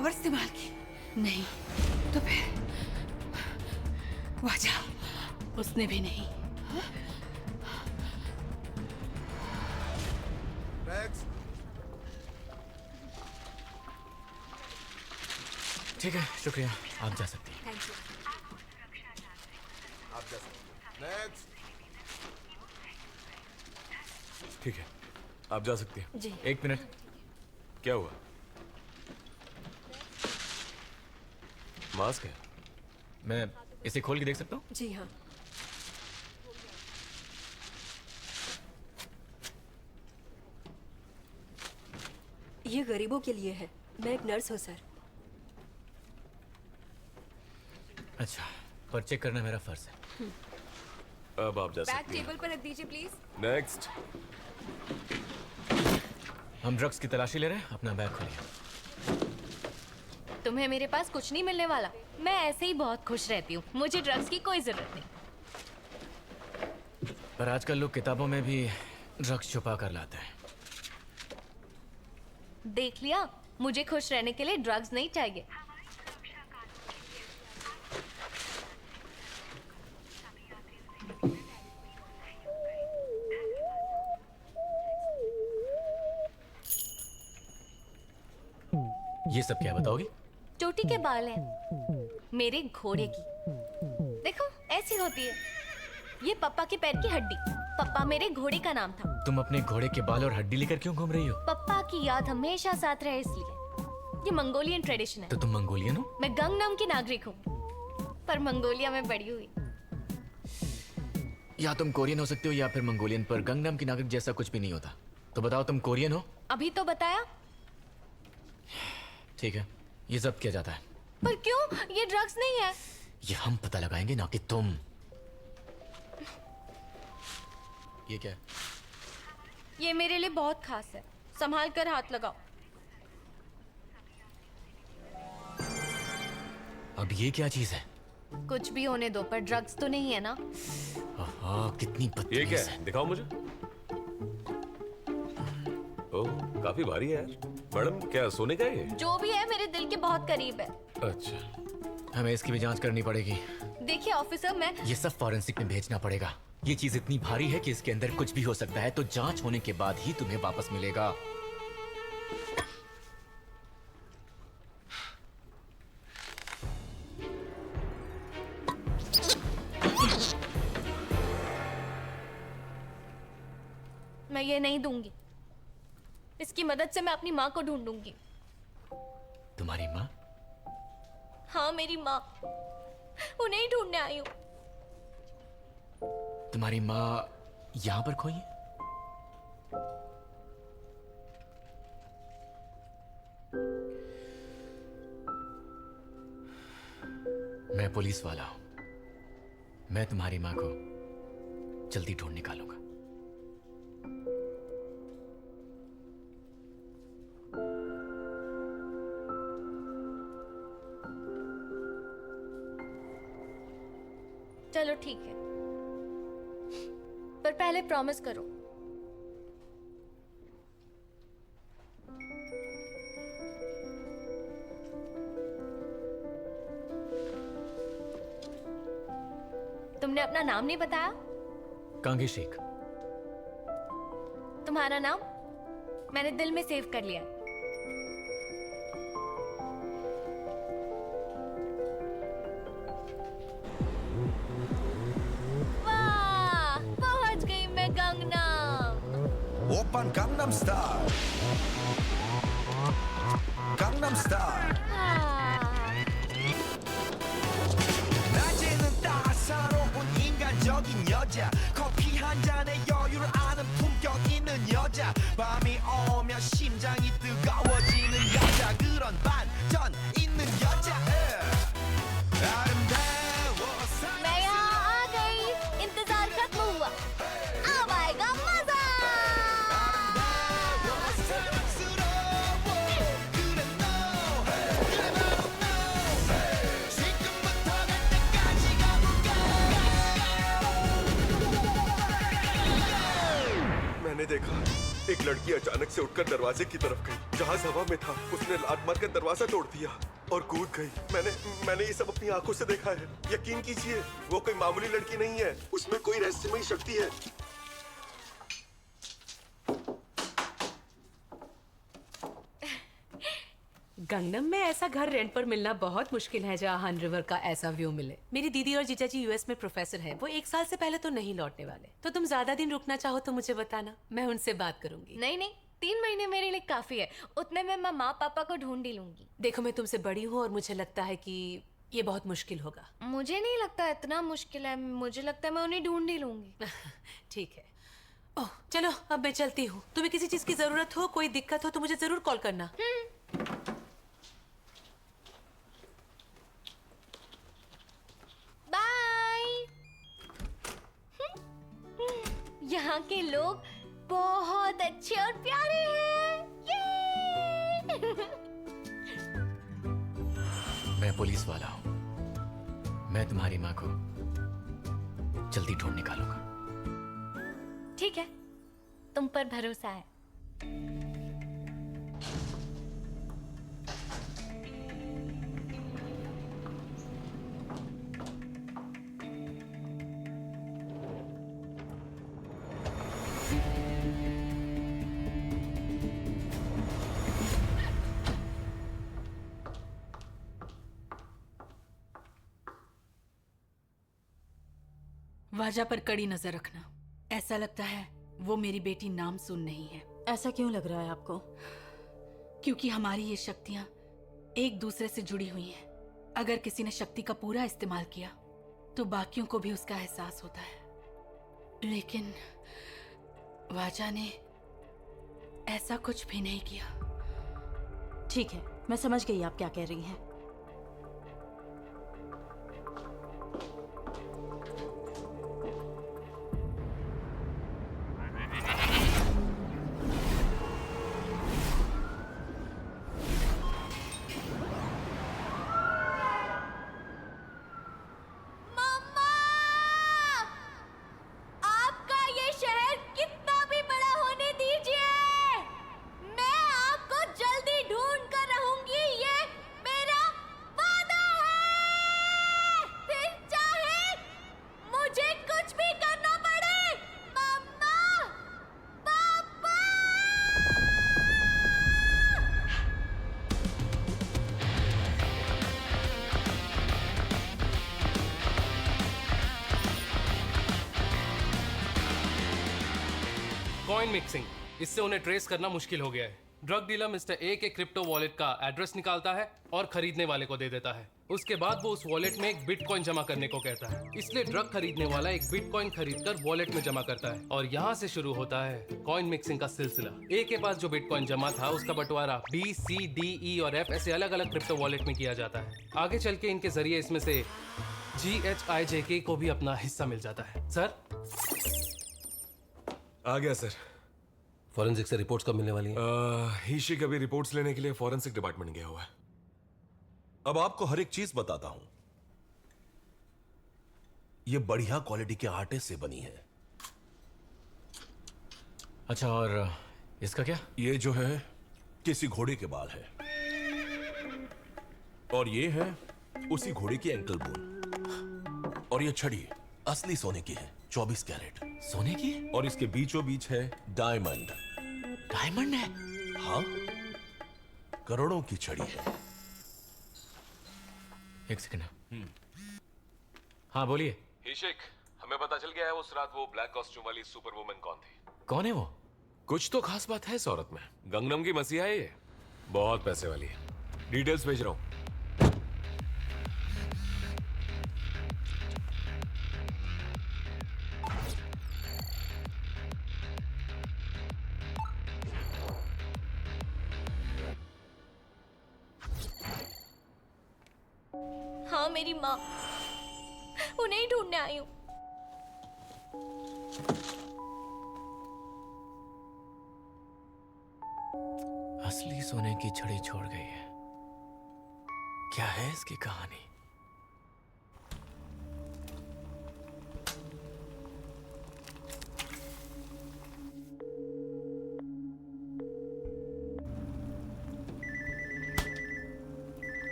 Power इस्तेमाल की? नहीं। तो फिर वाजा, उसने भी नहीं। ठीक है, शुक्रिया, आप जा सकती हैं। Thank you. आप जा सकते हैं। नेक्स्ट। ठीक है, आप जा सकती हैं। जी। एक मिनट। क्या हुआ? मास्क है? मैं इसे खोल के देख सकता हूँ? जी हाँ। ये गरीबों के लिए है। मैं एक नर्स हूँ सर। अच्छा, पर चेक करना मेरा फर्ज है। अब आप जा बैग सकती हैं। टेबल पर रख दीजिए प्लीज। नेक्स्ट। हम ड्रग्स की तलाशी ले रहे हैं, अपना बैग खोलिए। तुम्हें मेरे पास कुछ नहीं मिलने वाला। मैं ऐसे ही बहुत खुश रहती हूँ, मुझे ड्रग्स की कोई जरूरत नहीं। पर आजकल लोग किताबों में भी ड्रग्स छुपा कर लाते हैं। देख लिया, मुझे खुश रहने के लिए ड्रग्स नहीं चाहिए। ये सब क्या बताओगी? चोटी के बाल हैं मेरे घोड़े की। देखो ऐसी होती है। ये पप्पा के पैर की हड्डी। पप्पा मेरे घोड़े का नाम था। तुम अपने घोड़े के बाल और हड्डी लेकर क्यों घूम रही हो? पप्पा की याद हमेशा साथ रहे इसलिए। ये मंगोलियन ट्रेडिशन है। तो तुम मंगोलियन हो? मैं गंगनम की नागरिक हूँ, पर मंगोलिया में बड़ी हुई। या तुम कोरियन हो सकते हो या फिर मंगोलियन, पर गंगनम की नागरिक जैसा कुछ भी नहीं होता। तो बताओ, तुम कोरियन हो? अभी तो बताया। ठीक है, ये जब्त किया जाता है। पर क्यों? ये ड्रग्स नहीं है। ये हम पता लगाएंगे, ना कि तुम। ये क्या है? ये मेरे लिए बहुत खास है, संभाल कर हाथ लगाओ। अब ये क्या चीज है? कुछ भी होने दो, पर ड्रग्स तो नहीं है ना। कितनी ये बदतमीज क्या है। है? दिखाओ मुझे। ओह, काफी भारी है यार। मैडम, क्या सोने का है ये? जो भी है मेरे दिल के बहुत करीब है। अच्छा। हमें इसकी भी जांच करनी पड़ेगी। देखिए ऑफिसर, मैं ये सब फॉरेंसिक में भेजना पड़ेगा। ये चीज इतनी भारी है कि इसके अंदर कुछ भी हो सकता है, तो जांच होने के बाद ही तुम्हें वापस मिलेगा। मैं ये नहीं दूंगी। इसकी मदद से मैं अपनी माँ को ढूंढूंगी। तुम्हारी माँ? हाँ, मेरी माँ। उन्हें ही ढूंढने आई हूँ। तुम्हारी माँ यहाँ पर खोई है? मैं पुलिस वाला हूं। मैं तुम्हारी माँ को जल्दी ढूंढ निकालूंगा। चलो ठीक है, पर पहले प्रॉमिस करो। तुमने अपना नाम नहीं बताया। कांगे शेख। तुम्हारा नाम मैंने दिल में सेव कर लिया है। वाह, पहुंच गई मैं गंगनम। 오빤 강남 스타일. 강남 스타일. 낮에는 따사로운 인간적인 여자. 커피 한 잔에 여유를 아는 품격 있는 여자. 밤이 오면 심장이 뜨거워지는 여자. 그런 반전 있는 여자. 아름다워 मैं यहाँ आ गई, इंतजार खत्म हुआ, अब आएगा मजा। 사랑스러워. 그래 너. 그래 바로 너. 지금부터 갈 때까지 가볼까. मैंने देखा एक लड़की अचानक से उठकर दरवाजे की तरफ गई। जहाज हवा में था, उसने लात मारकर दरवाजा तोड़ दिया और कूद गई। मैंने ये सब अपनी आंखों से देखा है। यकीन कीजिए, वो कोई मामूली लड़की नहीं है, उसमें कोई रहस्यमयी शक्ति है। गंगनम में ऐसा घर रेंट पर मिलना बहुत मुश्किल है जहाँ हन रिवर का ऐसा व्यू मिले। मेरी दीदी और जीजा जी यूएस में प्रोफेसर है, वो 1 साल से पहले तो नहीं लौटने वाले। तो तुम ज्यादा दिन रुकना चाहो तो मुझे बताना, मैं उनसे बात करूंगी। नहीं नहीं, 3 महीने मेरे लिए काफी है। उतने में मैं माँ पापा को ढूंढ ही लूंगी। देखो मैं तुमसे बड़ी हूँ और मुझे लगता है कि ये बहुत मुश्किल होगा। मुझे नहीं लगता इतना मुश्किल है, मुझे लगता है मैं उन्हें ढूंढ ही लूंगी। ठीक है। ओह चलो अब मैं चलती हूँ। तुम्हें किसी चीज की जरूरत हो, कोई दिक्कत हो तो मुझे जरूर कॉल करना। बाय। यहाँ के लोग बहुत अच्छे और प्यारे हैं। ये! मैं पुलिस वाला हूँ। मैं तुम्हारी माँ को जल्दी ढूंढ निकालूंगा। ठीक है, तुम पर भरोसा है। वाजा पर कड़ी नजर रखना। ऐसा लगता है वो मेरी बेटी नाम सुन नहीं है। ऐसा क्यों लग रहा है आपको? क्योंकि हमारी ये शक्तियां एक दूसरे से जुड़ी हुई हैं। अगर किसी ने शक्ति का पूरा इस्तेमाल किया तो बाकियों को भी उसका एहसास होता है, लेकिन वाजा ने ऐसा कुछ भी नहीं किया। ठीक है, मैं समझ गई आप क्या कह रही हैं। आपका ये शहर कितना भी बड़ा होने दीजिए, मैं आपको जल्दी ढूंढ कर रहूंगी, ये मेरा वादा है। फिर चाहे मुझे कुछ भी करना पड़े। मम्मा, पापा। कॉइन मिक्सिंग, इससे उन्हें ट्रेस करना मुश्किल हो गया है। ड्रग डीलर मिस्टर ए के क्रिप्टो वॉलेट का एड्रेस निकालता है और खरीदने वाले को दे देता है। उसके बाद वो उस वॉलेट में एक बिटकॉइन जमा करने को कहता है। इसलिए ड्रग खरीदने वाला एक बिटकॉइन खरीदकर वॉलेट में जमा करता है और यहाँ से शुरू होता है कॉइन मिक्सिंग का सिलसिला। ए के पास जो बिटकॉइन जमा था उसका बंटवारा B, C, D, E और F ऐसे अलग अलग क्रिप्टो वॉलेट में किया जाता है। आगे चल के इनके जरिए इसमें से GHIJK को भी अपना हिस्सा मिल जाता है। सर आ गया सर। फॉरेंसिक से रिपोर्ट्स कब मिलने वाली हैं? हीशिक अभी रिपोर्ट्स लेने के लिए फॉरेंसिक डिपार्टमेंट गया हुआ है। अब आपको हर एक चीज बताता हूं। ये बढ़िया क्वालिटी के आटे से बनी है। अच्छा, और इसका क्या? ये जो है किसी घोड़े के बाल है और ये है उसी घोड़े की एंकल बोन। और ये छड़ी असली सोने की है, 24 कैरेट सोने की? और इसके बीचों बीच है डायमंड। डायमंड है? हाँ, करोड़ों की छड़ी है। एक सेकंड। हाँ बोलिए। हीशिक, हमें पता चल गया है उस रात वो ब्लैक कॉस्ट्यूम वाली सुपर वुमन कौन थी। कौन है वो? कुछ तो खास बात है इस औरत में। गंगनम की मसीहा है ये, बहुत पैसे वाली है। डिटेल्स भेज रहा हूं। हाँ, मेरी माँ, उन्हें ही ढूंढने आई हूँ। असली सोने की छड़ी छोड़ गई है। क्या है इसकी कहानी?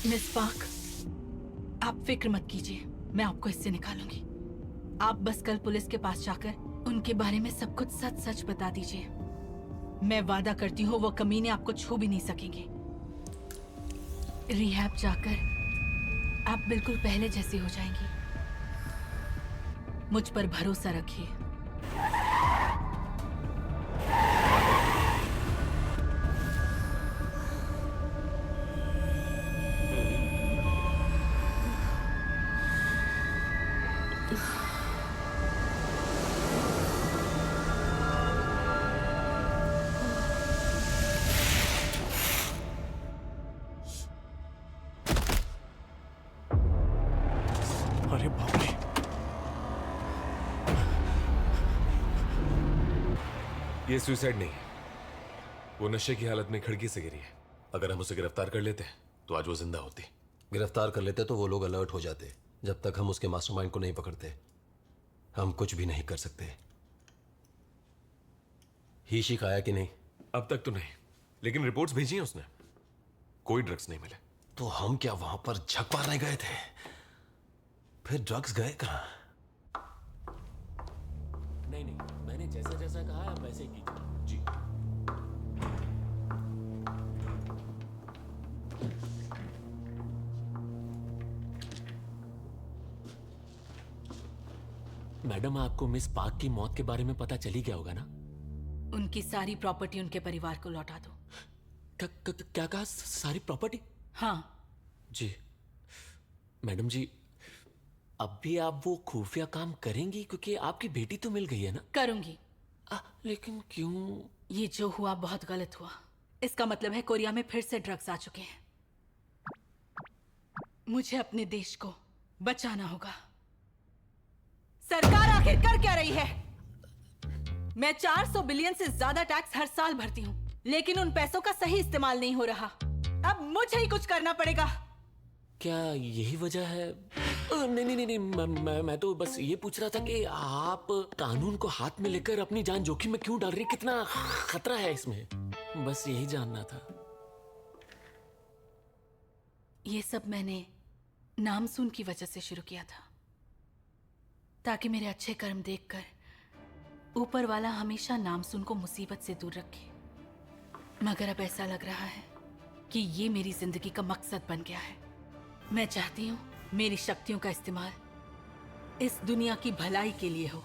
मिस पाक, आप फिक्र मत कीजिए, मैं आपको इससे निकालूंगी। आप बस कल पुलिस के पास जाकर उनके बारे में सब कुछ सच सच बता दीजिए। मैं वादा करती हूँ वो कमीने आपको छू भी नहीं सकेंगे। रिहैब जाकर आप बिल्कुल पहले जैसी हो जाएंगी। मुझ पर भरोसा रखिए। अरे बाप रे, ये सुसाइड नहीं है, वो नशे की हालत में खिड़की से गिरी है। अगर हम उसे गिरफ्तार कर लेते तो आज वो जिंदा होती। गिरफ्तार कर लेते तो वो लोग अलर्ट हो जाते। जब तक हम उसके मास्टरमाइंड को नहीं पकड़ते हम कुछ भी नहीं कर सकते। ही शिक आया कि नहीं? अब तक तो नहीं, लेकिन रिपोर्ट्स भेजी हैं उसने, कोई ड्रग्स नहीं मिले। तो हम क्या वहां पर झक मारने गए थे? फिर ड्रग्स गए कहाँ? नहीं नहीं, मैंने जैसा जैसा कहा है वैसे ही कीजिए। जी। मैडम, आपको मिस पाक की मौत के बारे में पता चली गया होगा ना? उनकी सारी प्रॉपर्टी उनके परिवार को लौटा दो। क्या कहा? सारी प्रॉपर्टी? हाँ। जी मैडम जी, अब भी आप वो खुफिया काम करेंगी? क्योंकि आपकी बेटी तो मिल गई है ना? करूंगी। लेकिन क्यों? ये जो हुआ बहुत गलत हुआ। इसका मतलब है कोरिया में फिर से ड्रग्स आ चुके हैं। मुझे अपने देश को बचाना होगा। सरकार आखिर कर क्या रही है? मैं 400 बिलियन से ज्यादा टैक्स हर साल भरती हूँ, लेकिन उन पैसों का सही इस्तेमाल नहीं हो रहा। अब मुझे ही कुछ करना पड़ेगा। क्या यही वजह है? नहीं नहीं नहीं, मैं तो बस ये पूछ रहा था कि आप कानून को हाथ में लेकर अपनी जान जोखिम में क्यों डाल रही? कितना खतरा है इसमें, बस यही जानना था। ये सब मैंने नामसून की वजह से शुरू किया था, ताकि मेरे अच्छे कर्म देखकर ऊपर वाला हमेशा नामसून को मुसीबत से दूर रखे। मगर अब ऐसा लग रहा है कि ये मेरी जिंदगी का मकसद बन गया है। मैं चाहती हूँ मेरी शक्तियों का इस्तेमाल इस दुनिया की भलाई के लिए हो।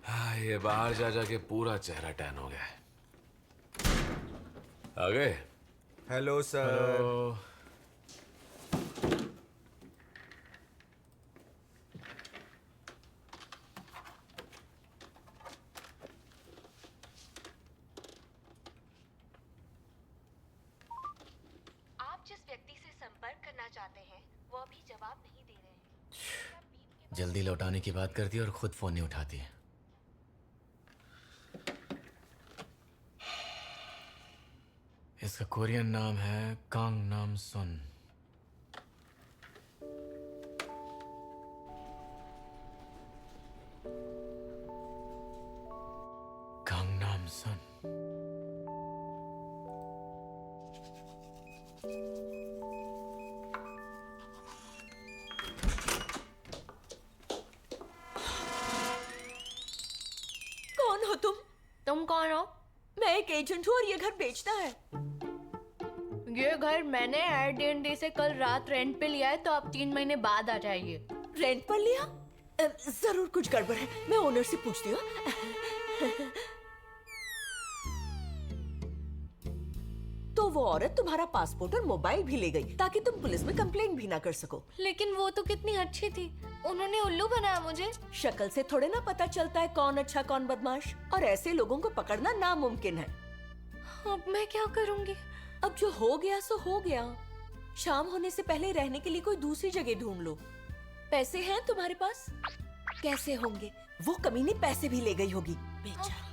हाँ, ये बाहर जा जाके पूरा चेहरा टैन हो गया है। आ गए? Hello sir. आप जिस व्यक्ति से संपर्क करना चाहते हैं वो अभी जवाब नहीं दे रहे हैं। जल्दी लौटाने की बात करती है और खुद फोन नहीं उठाती है। इसका कोरियन नाम है कांग नाम सुन। कांग नाम सुन। कौन हो तुम? तुम कौन हो? मैं एक एजेंट हूँ और ये घर बेचना है। ये घर मैंने एयरबीएनबी से कल रात रेंट पे लिया है, तो आप 3 महीने बाद आ जाइए। रेंट पर लिया? जरूर कुछ गड़बड़ है, मैं ओनर से पूछती हूँ। तो वो औरत तुम्हारा पासपोर्ट और मोबाइल भी ले गई ताकि तुम पुलिस में कंप्लेंट भी ना कर सको। लेकिन वो तो कितनी अच्छी थी, उन्होंने उल्लू बनाया मुझे। शक्ल से थोड़े ना पता चलता है कौन अच्छा कौन बदमाश, और ऐसे लोगों को पकड़ना नामुमकिन है। अब मैं क्या करूंगी? अब जो हो गया सो हो गया। शाम होने से पहले रहने के लिए कोई दूसरी जगह ढूंढ लो। पैसे हैं तुम्हारे पास? कैसे होंगे? वो कमीनी पैसे भी ले गई होगी बेचारी।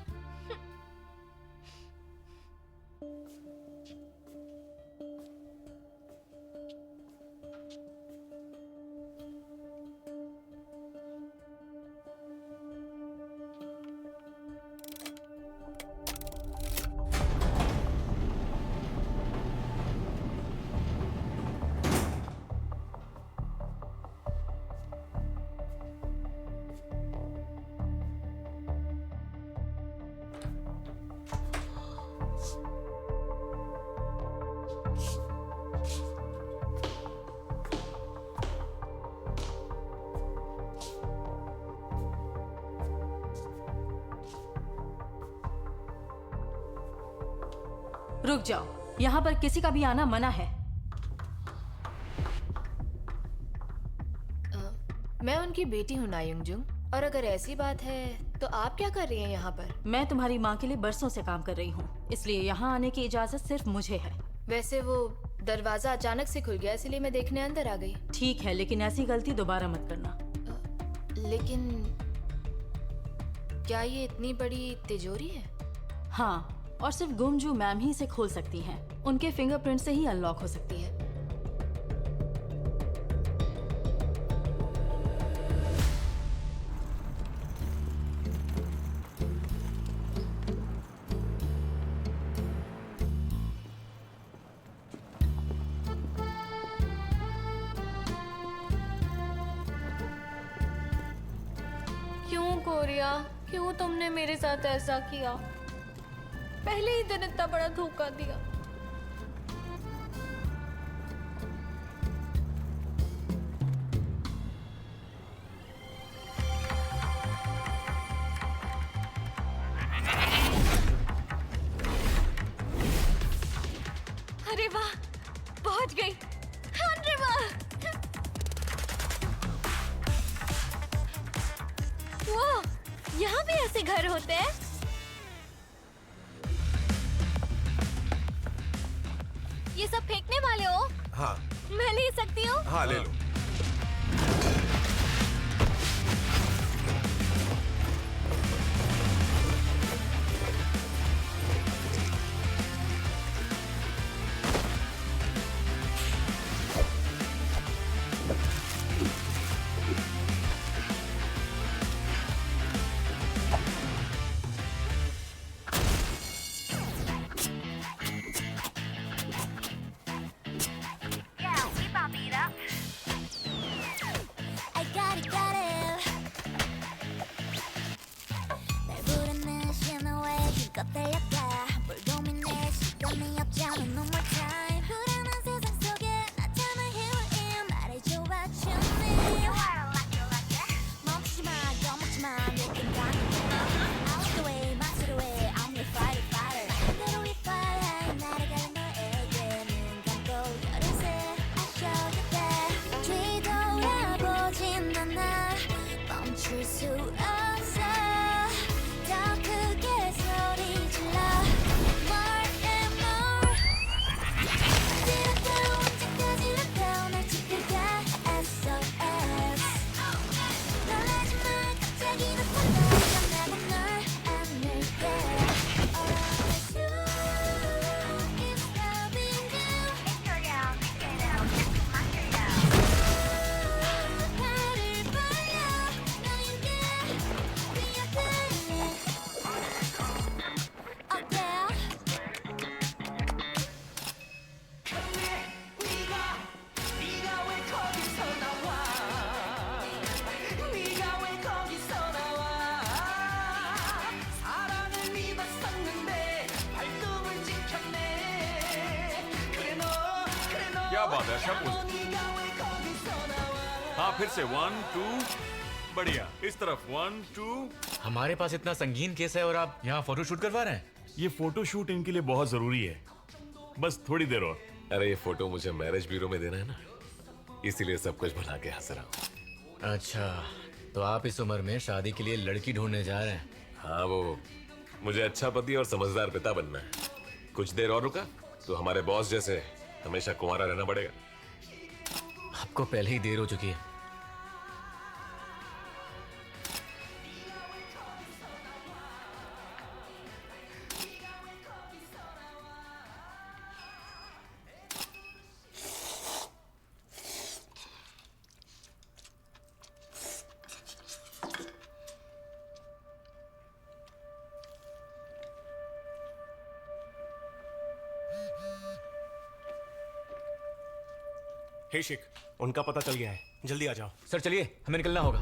रुक जाओ, यहाँ पर किसी का भी आना मना है। मैं उनकी बेटी हूँ ना युंगजुंग, और अगर ऐसी बात है तो आप क्या कर रही हैं यहाँ पर? मैं तुम्हारी माँ के लिए बरसों से काम कर रही हूँ, इसलिए यहाँ आने की इजाजत सिर्फ मुझे है। वैसे वो दरवाजा अचानक से खुल गया, इसलिए मैं देखने अंदर आ गई। ठीक है, लेकिन ऐसी गलती दोबारा मत करना। लेकिन क्या ये इतनी बड़ी तिजोरी है? हाँ, और सिर्फ गुमजू मैम ही इसे खोल सकती हैं। उनके फिंगरप्रिंट से ही अनलॉक हो सकती है। क्यों कोरिया, क्यों तुमने मेरे साथ ऐसा किया? पहले ही दिन इतना बड़ा धोखा दिया। अरे वाह, पहुंच गई। अरे वाह, वाह, यहाँ भी ऐसे घर होते हैं? ये सब फेंकने वाले हो? हाँ। मैं ले सकती हूँ? हाँ, ले लो। क्या बात है, अच्छा पोज। हाँ, फिर से 1 2, बढ़िया। इस तरफ 1 2। हमारे पास इतना संगीन केस है और आप यहाँ फोटो शूट करवा रहे हैं? ये फोटो शूट इनके लिए बहुत जरूरी है, बस थोड़ी देर और। अरे ये फोटो मुझे मैरिज ब्यूरो में देना है ना, इसीलिए सब कुछ बना के हंस रहा हूँ। अच्छा, तो आप इस उम्र में शादी के लिए लड़की ढूंढने जा रहे हैं? हाँ, वो मुझे अच्छा पति और समझदार पिता बनना है। कुछ देर और रुका तो हमारे बॉस जैसे हमेशा कुंवारा रहना पड़ेगा। आपको पहले ही देर हो चुकी है। हे शिक, उनका पता चल गया है, जल्दी आ जाओ। सर चलिए, हमें निकलना होगा।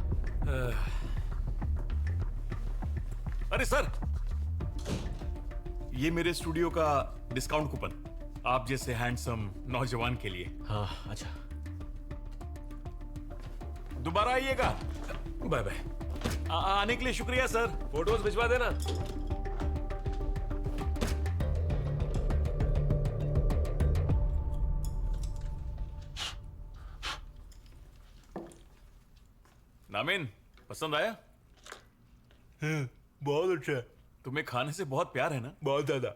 अरे सर, ये मेरे स्टूडियो का डिस्काउंट कूपन, आप जैसे हैंडसम नौजवान के लिए। हाँ, अच्छा। दोबारा आइएगा। Bye bye. आने के लिए शुक्रिया सर। फोटोज भिजवा देना। नामिन, पसंद आया? बहुत अच्छा है। तुम्हें खाने से बहुत प्यार है ना? बहुत ज्यादा।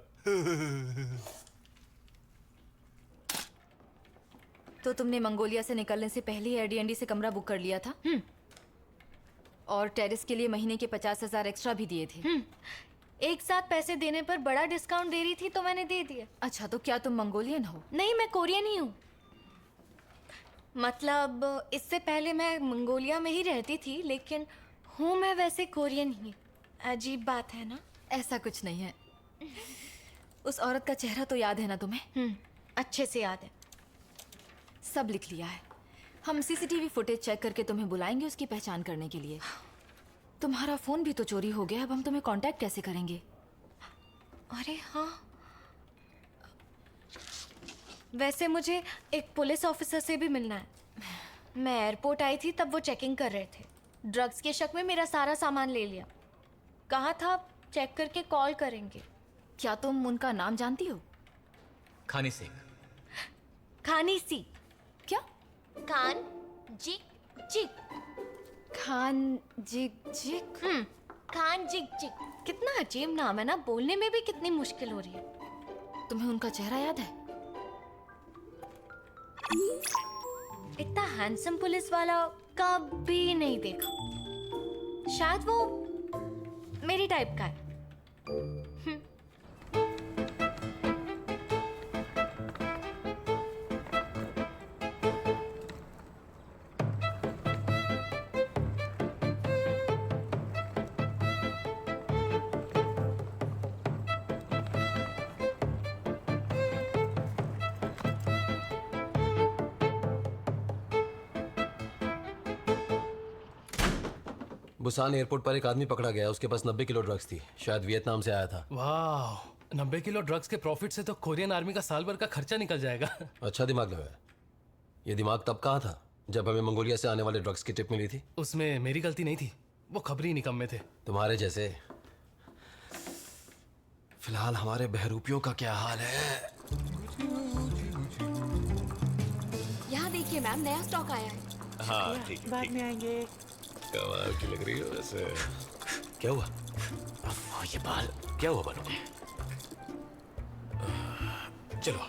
तो तुमने मंगोलिया से निकलने से पहले एयरडीएनडी से कमरा बुक कर लिया था? और टेरेस के लिए महीने के 50,000 एक्स्ट्रा भी दिए थे। एक साथ पैसे देने पर बड़ा डिस्काउंट दे रही थी तो मैंने दे दिया। अच्छा, तो क्या तुम मंगोलियन हो? नहीं, मैं कोरियन ही हूँ। मतलब इससे पहले मैं मंगोलिया में ही रहती थी, लेकिन हूँ मैं वैसे कोरियन ही। अजीब बात है ना? ऐसा कुछ नहीं है। उस औरत का चेहरा तो याद है ना तुम्हें? अच्छे से याद है। सब लिख लिया है। हम सीसीटीवी फुटेज चेक करके तुम्हें बुलाएंगे उसकी पहचान करने के लिए। तुम्हारा फोन भी तो चोरी हो गया, अब हम तुम्हें कांटेक्ट कैसे करेंगे? अरे हाँ, वैसे मुझे एक पुलिस ऑफिसर से भी मिलना है। मैं एयरपोर्ट आई थी तब वो चेकिंग कर रहे थे। ड्रग्स के शक में मेरा सारा सामान ले लिया। कहा था चेक करके कॉल करेंगे। क्या तुम उनका नाम जानती हो? खानी सिंह। खानी सी? क्या? खान जिक जिक। खान जिग जिग? खान जिग जिग। कितना अजीब नाम है ना, बोलने में भी कितनी मुश्किल हो रही है। तुम्हें उनका चेहरा याद है? इतना हैंडसम पुलिस वाला कभी नहीं देखा। शायद वो मेरी टाइप का है। बुसान एयरपोर्ट पर एक आदमी पकड़ा गया, उसके पास 90 किलो ड्रग्स थी, शायद वियतनाम से आया था। वाह, 90 किलो ड्रग्स के प्रॉफिट से तो कोरियन आर्मी का साल भर का खर्चा निकल जाएगा। अच्छा दिमाग लगाया। ये दिमाग तब कहाँ था जब हमें मंगोलिया से आने वाले ड्रग्स की टिप मिली थी? उसमें मेरी गलती नहीं थी, वो खबरी निकम्मे थे। तुम्हारे जैसे। फिलहाल हमारे बहरूपियों का क्या हाल है? यहाँ देखिए मैम, नया स्टॉक आया है। हाँ ठीक है, बाद में आएंगे। कमाल की लग रही हो वैसे। क्या हुआ? ये बाल क्या हुआ बालों में? चलो।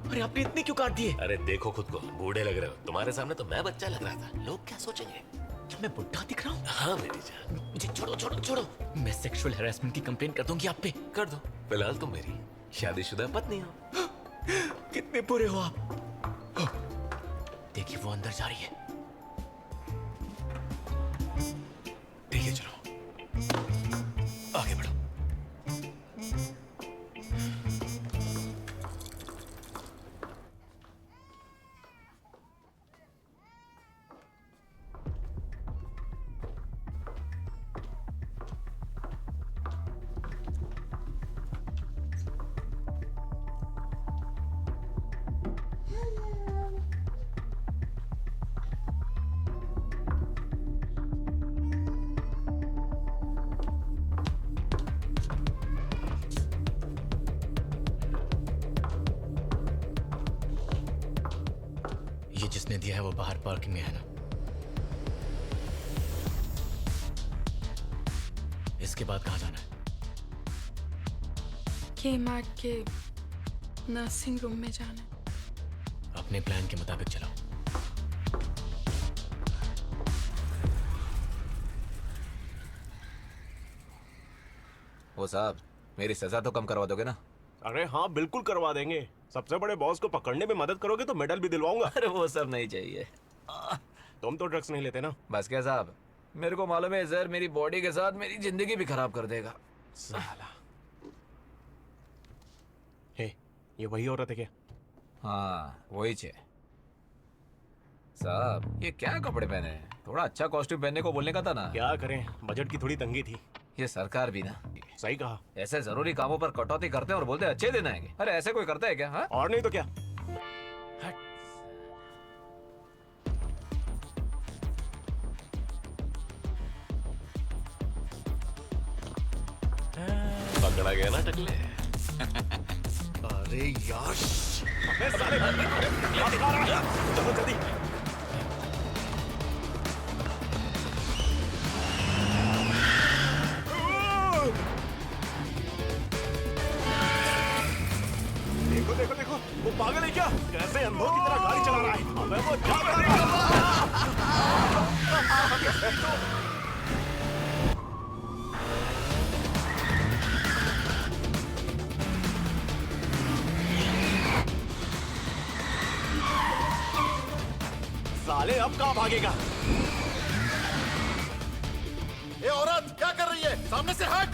अरे आपने इतने क्यों काट दिए? अरे देखो खुद को, बूढ़े लग रहे हो। तुम्हारे सामने तो मैं बच्चा लग रहा था, लोग क्या सोचेंगे? क्या मैं बुढ़ा दिख रहा हूँ? हाँ मेरी जान। मुझे छोड़ो छोड़ो छोड़ो। मैं सेक्सुअल हैरेसमेंट की कंप्लेंट कर दूंगी आप पे। कर दो। फिलहाल तुम मेरी शादीशुदा पत्नी हो। कितने बुरे हो आप। देखिए वो अंदर जा रही है। ठीक है चलो आगे बढ़ो। ये जिसने दिया है वो बाहर पार्किंग में है ना? इसके बाद कहाँ जाना है? के मार्ट के नर्सिंग रूम में जाना है। अपने प्लान के मुताबिक चलाओ। वो साहब, मेरी सजा तो कम करवा दोगे ना? अरे हाँ, बिल्कुल करवा देंगे। सबसे बड़े बॉस को पकड़ने में मदद करोगे तो मेडल भी दिलवाऊंगा। अरे वो सब नहीं चाहिए। तुम तो ड्रग्स नहीं लेते ना? बस क्या साहब, मेरे को मालूम है जहर मेरी बॉडी के साथ मेरी जिंदगी भी खराब कर देगा। साला। हे, ये वही औरत है क्या? हाँ वही छे। साहब ये क्या कपड़े पहने हैं? थोड़ा अच्छा कॉस्ट्यूम पहनने को बोलने का था ना। क्या करें, बजट की थोड़ी तंगी थी। ये सरकार भी ना। सही कहा। ऐसे जरूरी कामों पर कटौती करते हैं और बोलते हैं अच्छे दिन आएंगे। अरे ऐसे कोई करता है क्या? हाँ? और नहीं तो क्या। पकड़ा गया ना टकले। अरे यार चलो जल्दी। साले अब कहाँ भागेगा? ए औरत, क्या कर रही है? सामने से हट!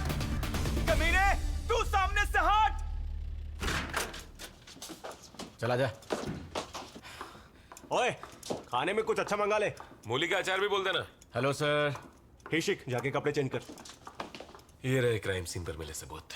कमीने, तू सामने से हट! चला जा। ओए, खाने में कुछ अच्छा मंगा ले। मूली का अचार भी बोल देना। Hello sir. हिशिक, जाके कपड़े चेंज कर। ये रहे क्राइम सीन पर मिले सबूत।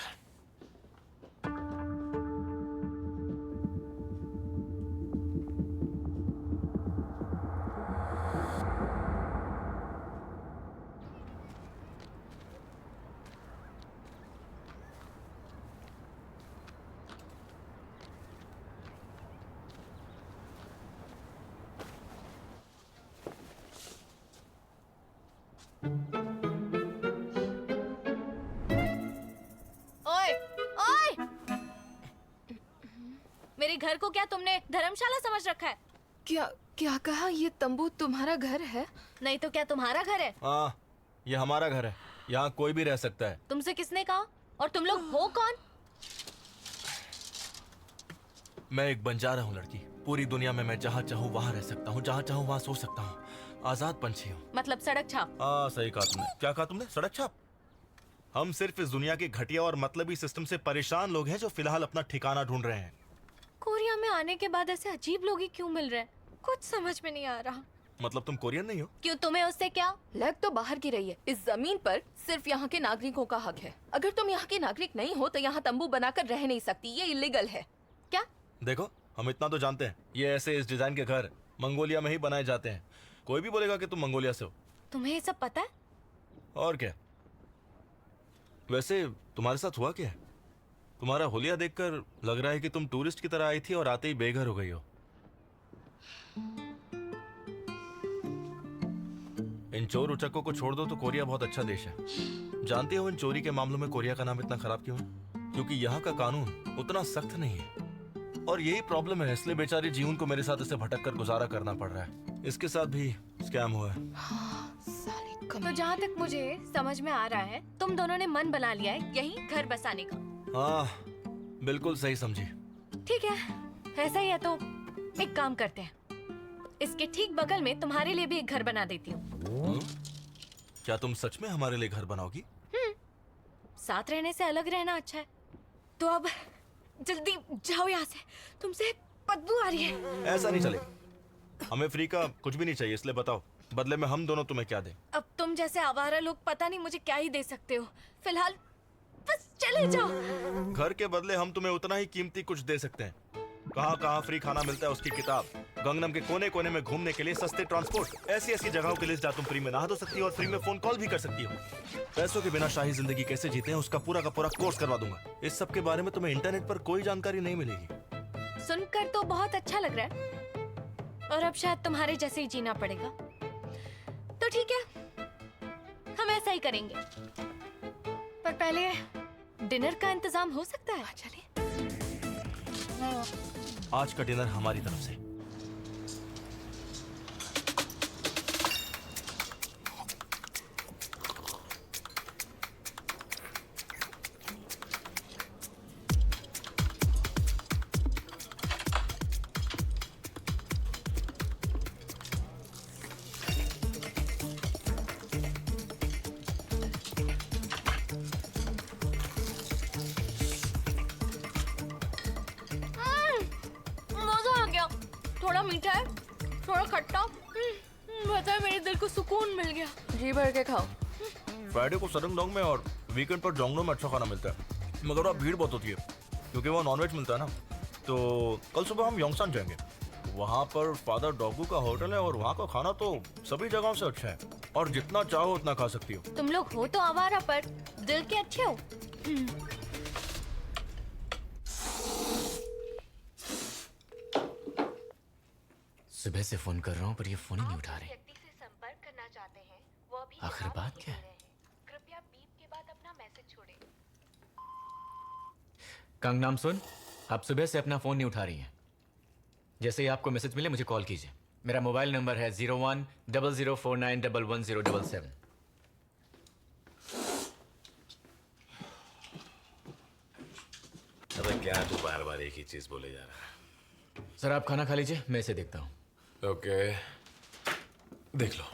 ओए ओए, मेरे घर को क्या तुमने धर्मशाला समझ रखा है? क्या क्या कहा? ये तंबू तुम्हारा घर है? नहीं तो क्या तुम्हारा घर है? हाँ, ये हमारा घर है। यहाँ कोई भी रह सकता है। तुमसे किसने कहा? और तुम लोग हो कौन? मैं एक बंजारा हूँ लड़की। पूरी दुनिया में मैं जहाँ चाहूँ वहाँ रह सकता हूँ, जहाँ चाहूँ वहाँ सो सकता हूँ। आजाद पंछी हूँ। मतलब सड़क छाप? हाँ, सही कहा तुमने। क्या कहा तुमने? सड़क छाप? हम सिर्फ इस दुनिया के घटिया और मतलबी सिस्टम से परेशान लोग हैं जो फिलहाल अपना ठिकाना ढूंढ रहे हैं। कोरिया में आने के बाद ऐसे अजीब लोग ही क्यों मिल रहे हैं? कुछ समझ में नहीं आ रहा। मतलब तुम कोरियन नहीं हो? क्यों, तुम्हें उससे क्या? लग तो बाहर की रही है। इस जमीन पर सिर्फ यहाँ के नागरिकों का हक है। अगर तुम यहाँ के नागरिक नहीं हो तो यहाँ तंबू बनाकर रह नहीं सकती। ये इलीगल है। क्या? देखो, हम इतना तो जानते हैं, ये ऐसे इस डिजाइन के घर मंगोलिया में ही बनाए जाते हैं। कोई भी बोलेगा कि तुम मंगोलिया से हो। तुम्हें ये सब पता है? और क्या? वैसे तुम्हारे साथ हुआ क्या है? तुम्हारा हुलिया देखकर लग रहा है कि तुम टूरिस्ट की तरह आई थी और आते ही बेघर हो गई हो। इन चोर उचक्कों को छोड़ दो तो कोरिया बहुत अच्छा देश है। जानते हो इन चोरी के मामलों में कोरिया का नाम इतना खराब क्यों है? क्योंकि यहाँ का कानून उतना सख्त नहीं है। और यही प्रॉब्लम है, इसलिए बेचारी जीवन को मेरे साथ इसे भटक कर गुजारा करना पड़ रहा है। इसके साथ भी स्कैम हुआ है। तो जहाँ तक मुझे समझ में आ रहा है, तुम दोनों ने मन बना लिया है यहीं घर बसाने का। हाँ, बिल्कुल सही समझी। ठीक है, ऐसा ही है तो एक काम करते हैं, इसके ठीक बगल में तुम्हारे लिए भी एक घर बना देती हूँ। क्या तुम सच में हमारे लिए घर बनाओगी? साथ रहने से अलग रहना अच्छा है। तो अब जल्दी जाओ यहाँ से, तुमसे बदबू आ रही है। ऐसा नहीं चलेगा। हमें फ्री का कुछ भी नहीं चाहिए, इसलिए बताओ बदले में हम दोनों तुम्हें क्या दें? अब तुम जैसे आवारा लोग पता नहीं मुझे क्या ही दे सकते हो। फिलहाल बस चले जाओ। घर के बदले हम तुम्हें उतना ही कीमती कुछ दे सकते हैं। कहाँ कहाँ फ्री खाना मिलता है उसकी किताब, गंगनम के कोने कोने में घूमने के लिए सस्ते ट्रांसपोर्ट, ऐसी ऐसी जगहों की लिस्ट जहाँ तुम फ्री में नहा धो सकती हो और फ्री में फोन कॉल भी कर सकती हो। पैसों के बिना शाही जिंदगी कैसे जीते हैं उसका पूरा का पूरा कोर्स करवा दूंगा। इस सब के बारे में तुम्हें इंटरनेट पर कोई जानकारी नहीं मिलेगी। सुनकर तो बहुत अच्छा लग रहा है, और अब शायद तुम्हारे जैसे ही जीना पड़ेगा। तो ठीक है, हम ऐसा ही करेंगे। पर पहले डिनर का इंतजाम हो सकता है? चलिए। आज का डिनर हमारी तरफ से। मजा आ गया। थोड़ा मीठा है, थोड़ा खट्टा। पता है, मेरे दिल को सुकून मिल गया। जी भर के खाओ। फ्राइडे को सडंगडोंग में और वीकेंड पर जोंगनो में अच्छा खाना मिलता है, मगर वहाँ भीड़ बहुत होती है क्योंकि वहाँ नॉनवेज मिलता है ना। तो कल सुबह हम योंगसान जाएंगे। वहाँ पर फादर डॉगू का होटल है और वहाँ का खाना तो सभी जगहों से अच्छा है और जितना चाहो उतना खा सकती हो। तुम लोग हो तो आवारा पर दिल के अच्छे हो। सुबह से फोन कर रहा हूँ पर ये फोन ही नहीं उठा रही। आखिर बात क्या है? कृपया बीप के बाद अपना मैसेज छोड़ें। कंगनाम सुन, आप सुबह से अपना फोन नहीं उठा रही हैं। जैसे ही आपको मैसेज मिले मुझे कॉल कीजिए। मेरा मोबाइल नंबर है 010049111077। अबे क्या तू बार बार एक ही चीज बोले जा रहा है? सर आप खाना खा लीजिए, मैं इसे देखता हूँ। ओके। देख लो।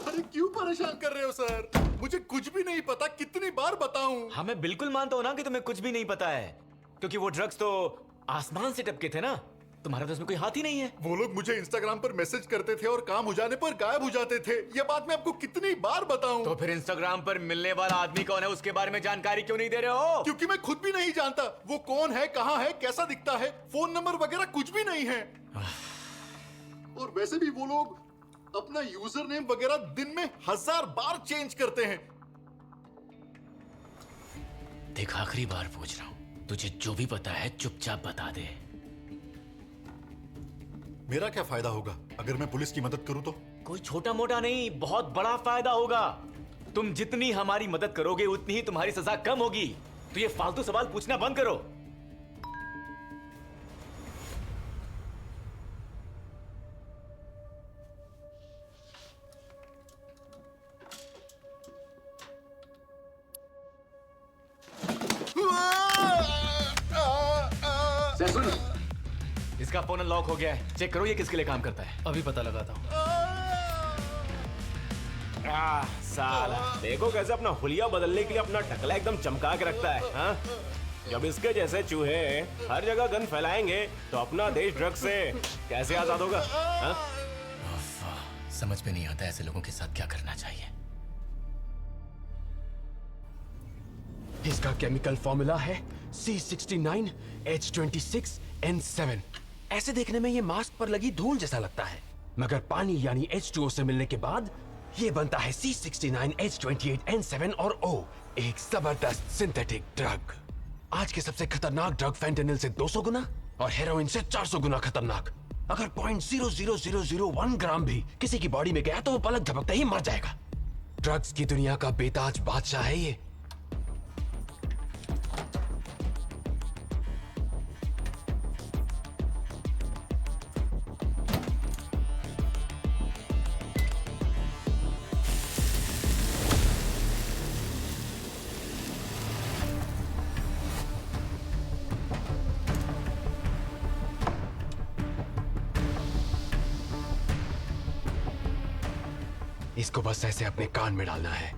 अरे क्यों परेशान कर रहे हो सर? मुझे कुछ भी नहीं पता, कितनी बार बताऊं? हाँ मैं बिल्कुल मानता हूँ ना कि तुम्हें कुछ भी नहीं पता है, क्योंकि वो ड्रग्स तो आसमान से टपके थे ना, तुम्हारा तो उसमें कोई हाथ ही नहीं है। वो लोग मुझे इंस्टाग्राम पर मैसेज करते थे और काम हो जाने पर गायब हो जाते थे। ये बात मैं आपको कितनी बार बताऊं? तो फिर इंस्टाग्राम पर मिलने वाला आदमी कौन है, उसके बारे में जानकारी क्यों नहीं दे रहे हो? क्योंकि मैं खुद भी नहीं जानता वो कौन है, कहाँ है, कैसा दिखता है, फोन नंबर वगैरह कुछ भी नहीं है। और वैसे भी वो लोग अपना यूजर नेम वगैरह दिन में 1000 बार चेंज करते हैं। देख आखिरी बार पूछ रहा हूँ, तुझे जो भी पता है चुपचाप बता दे। मेरा क्या फायदा होगा अगर मैं पुलिस की मदद करूं तो? कोई छोटा मोटा नहीं, बहुत बड़ा फायदा होगा। तुम जितनी हमारी मदद करोगे उतनी ही तुम्हारी सजा कम होगी। तो ये फालतू सवाल पूछना बंद करो। सुन, इसका फोन अनलॉक हो गया है, चेक करो ये किसके लिए काम करता है। अभी पता लगाता हूँ। साला देखो कैसे अपना हुलिया बदलने के लिए अपना टकला एकदम चमका के रखता है। हाँ? जब इसके जैसे चूहे हर जगह गन फैलाएंगे तो अपना देश ड्रग्स से कैसे आजाद होगा? हाँ? समझ में नहीं आता ऐसे लोगों के साथ क्या करना चाहिए। इसका केमिकल फॉर्मूला है C69H26N7। ऐसे देखने में ये मास्क पर लगी धूल जैसा लगता है, मगर पानी यानी H2O से मिलने के बाद ये बनता है C69H28N7 और O, एक जबरदस्त सिंथेटिक ड्रग। आज के सबसे खतरनाक ड्रग फेंटेनिल से 200 गुना और हेरोइन से 400 गुना खतरनाक। अगर 0.00001 ग्राम भी किसी की बॉडी में गया तो वो पलक झपकते ही मर जाएगा। ड्रग्स की दुनिया का बेताज बादशाह है ये। इसको बस ऐसे अपने कान में डालना है।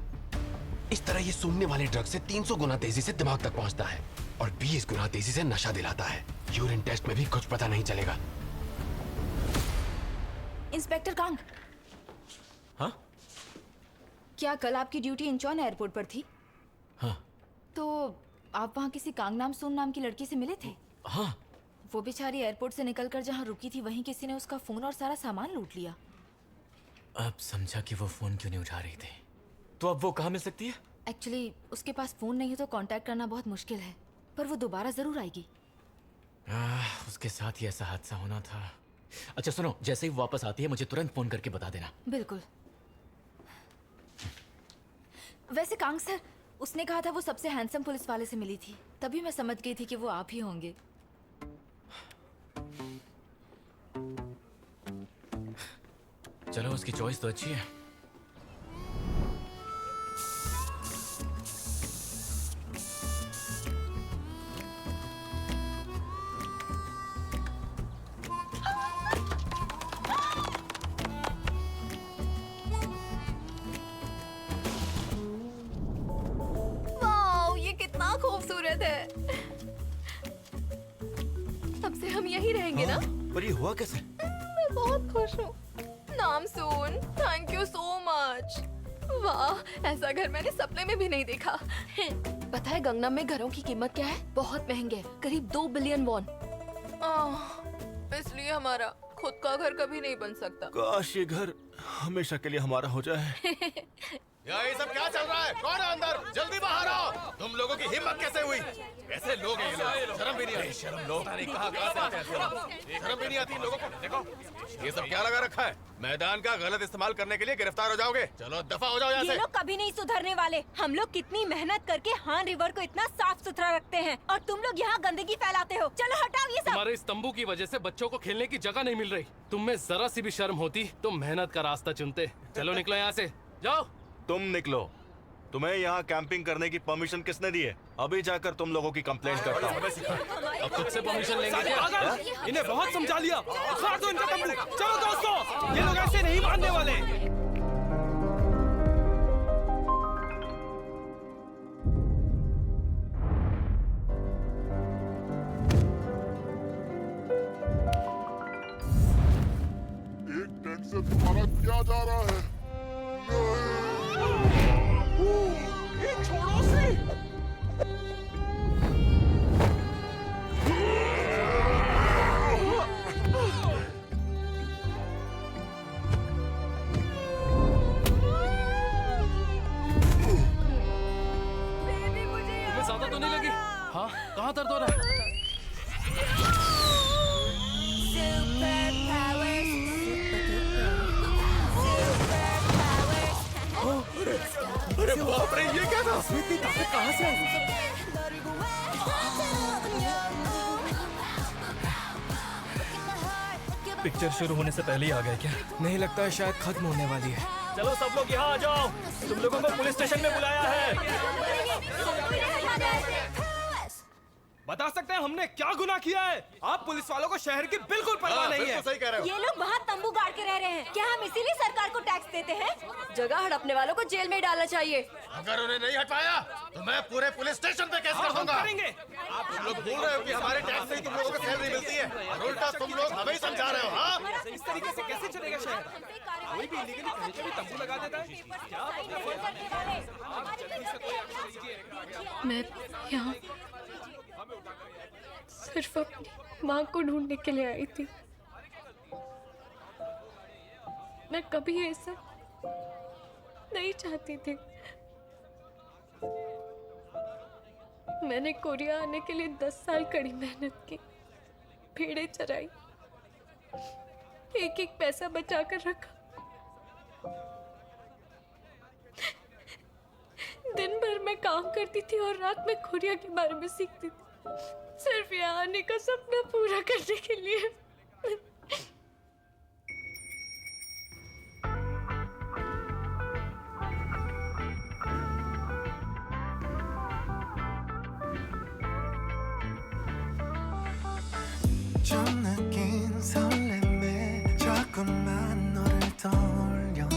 इस तरह ये सूंघने वाले ड्रग से 300 गुना तेजी से दिमाग तक पहुंचता है और 20 गुना तेजी से नशा दिलाता है। यूरिन टेस्ट में भी कुछ पता नहीं चलेगा। Inspector Kang. हाँ? क्या कल आपकी ड्यूटी इंचॉन एयरपोर्ट पर थी? हाँ। तो आप वहाँ किसी कांग नाम सोन नाम की लड़की से मिले थे? हाँ। वो बेचारी एयरपोर्ट से निकलकर जहाँ रुकी थी वहीं किसी ने उसका फोन और सारा सामान लूट लिया। अब समझा कि वो फोन क्यों नहीं उठा रही थी। तो अब वो कहाँ मिल सकती है? एक्चुअली उसके पास फोन नहीं है तो कांटेक्ट करना बहुत मुश्किल है, पर वो दोबारा जरूर आएगी। उसके साथ ही ऐसा हादसा होना था। अच्छा सुनो, जैसे ही वो वापस आती है मुझे तुरंत फोन करके बता देना। बिल्कुल। वैसे कांग सर, उसने कहा था वो सबसे हैंडसम पुलिस वाले से मिली थी, तभी मैं समझ गई थी कि वो आप ही होंगे। चलो, उसकी चॉइस तो अच्छी है। वाओ, ये कितना खूबसूरत है। अब से हम यही रहेंगे ना? पर ये हुआ कैसे? मैं बहुत खुश हूँ। नाम सुन, थैंक यू सो मच। वाह, ऐसा घर मैंने सपने में भी नहीं देखा। पता है गंगनम में घरों की कीमत क्या है? बहुत महंगे, करीब 2 बिलियन वॉन। इसलिए हमारा खुद का घर कभी नहीं बन सकता। काश ये घर हमेशा के लिए हमारा हो जाए। ये सब क्या चल रहा है? कौन है अंदर? जल्दी बाहर आओ। तुम लोगों की हिम्मत कैसे हुई? कैसे लोग हैं ये लोग? शर्म भी नहीं आती। शर्म लोग नहीं, कहाँ से आते हैं? शर्म भी नहीं आती इन लोगों को। देखो ये सब क्या लगा रखा है? मैदान का गलत इस्तेमाल करने के लिए गिरफ्तार हो जाओगे। चलो दफा हो जाओ यहाँ से। ये लोग कभी नहीं सुधरने वाले। हम लोग कितनी मेहनत करके हान रिवर को इतना साफ सुथरा रखते हैं और तुम लोग यहाँ गंदगी फैलाते हो। चलो हटाओ ये सब। तुम्हारे इस तंबू की वजह से बच्चों को खेलने की जगह नहीं मिल रही। तुम में जरा सी भी शर्म होती तो मेहनत का रास्ता चुनते। चलो निकलो यहाँ से, जाओ। तुम निकलो। तुम्हें यहाँ कैंपिंग करने की परमिशन किसने दी है? अभी जाकर तुम लोगों की कंप्लेंट करता हूँ। अब खुद से परमिशन लेंगे साले क्या? पागल! इन्हें बहुत समझा लिया। उखाड़ दो इनका तंबू। चलो दोस्तों, ये लोग ऐसे नहीं मानने वाले। एक टैंक से तुम्हारा क्या जा रहा है? ये छोड़ो से। तुम्हें ज्यादा तो नहीं लगी? हाँ, कहाँ दर्द हो रहा है? अरे बाप रे, ये क्या था? इतनी ताकत कहाँ से आई? पिक्चर शुरू होने से पहले ही आ गए क्या? नहीं लगता है, शायद खत्म होने वाली है। चलो सब लोग यहाँ आ जाओ, तुम लोगों को पुलिस स्टेशन में बुलाया है। बता सकते हैं हमने क्या गुनाह किया है? आप पुलिस वालों को शहर की बिल्कुल परवाह नहीं है। सही कह रहे हो। ये लोग बाहर तंबू गाड़ के रह रहे हैं। क्या हम इसीलिए सरकार को टैक्स देते हैं? जगह हड़पने वालों को जेल में डालना चाहिए। अगर उन्हें नहीं हटवाया तो मैं पूरे पुलिस स्टेशन पे केस कर दूंगा। आप तुम लोग भूल रहे हो कि हमारे टैक्स से ही तुम लोगों को सैलरी मिलती है और उल्टा तुम लोग हमें ही समझा रहे हो। हाँ, इस तरीके से कैसे चलेगा शहर? कोई भी इलीगली कहीं पे भी तंबू लगा देता है। क्या मैं यहाँ सिर्फ अपनी माँ को ढूंढने के लिए आई थी। मैं कभी ऐसा नहीं चाहती थी। मैंने कोरिया आने के लिए 10 साल कड़ी मेहनत की, भेड़ें चराई, एक एक पैसा बचा कर रखा। दिन भर मैं काम करती थी और रात में कोरिया के बारे में सीखती थी, सिर्फ यहाँ आने का सपना पूरा करने के लिए। 좀 느낀 설렘에 자꾸만 너를 떠올려.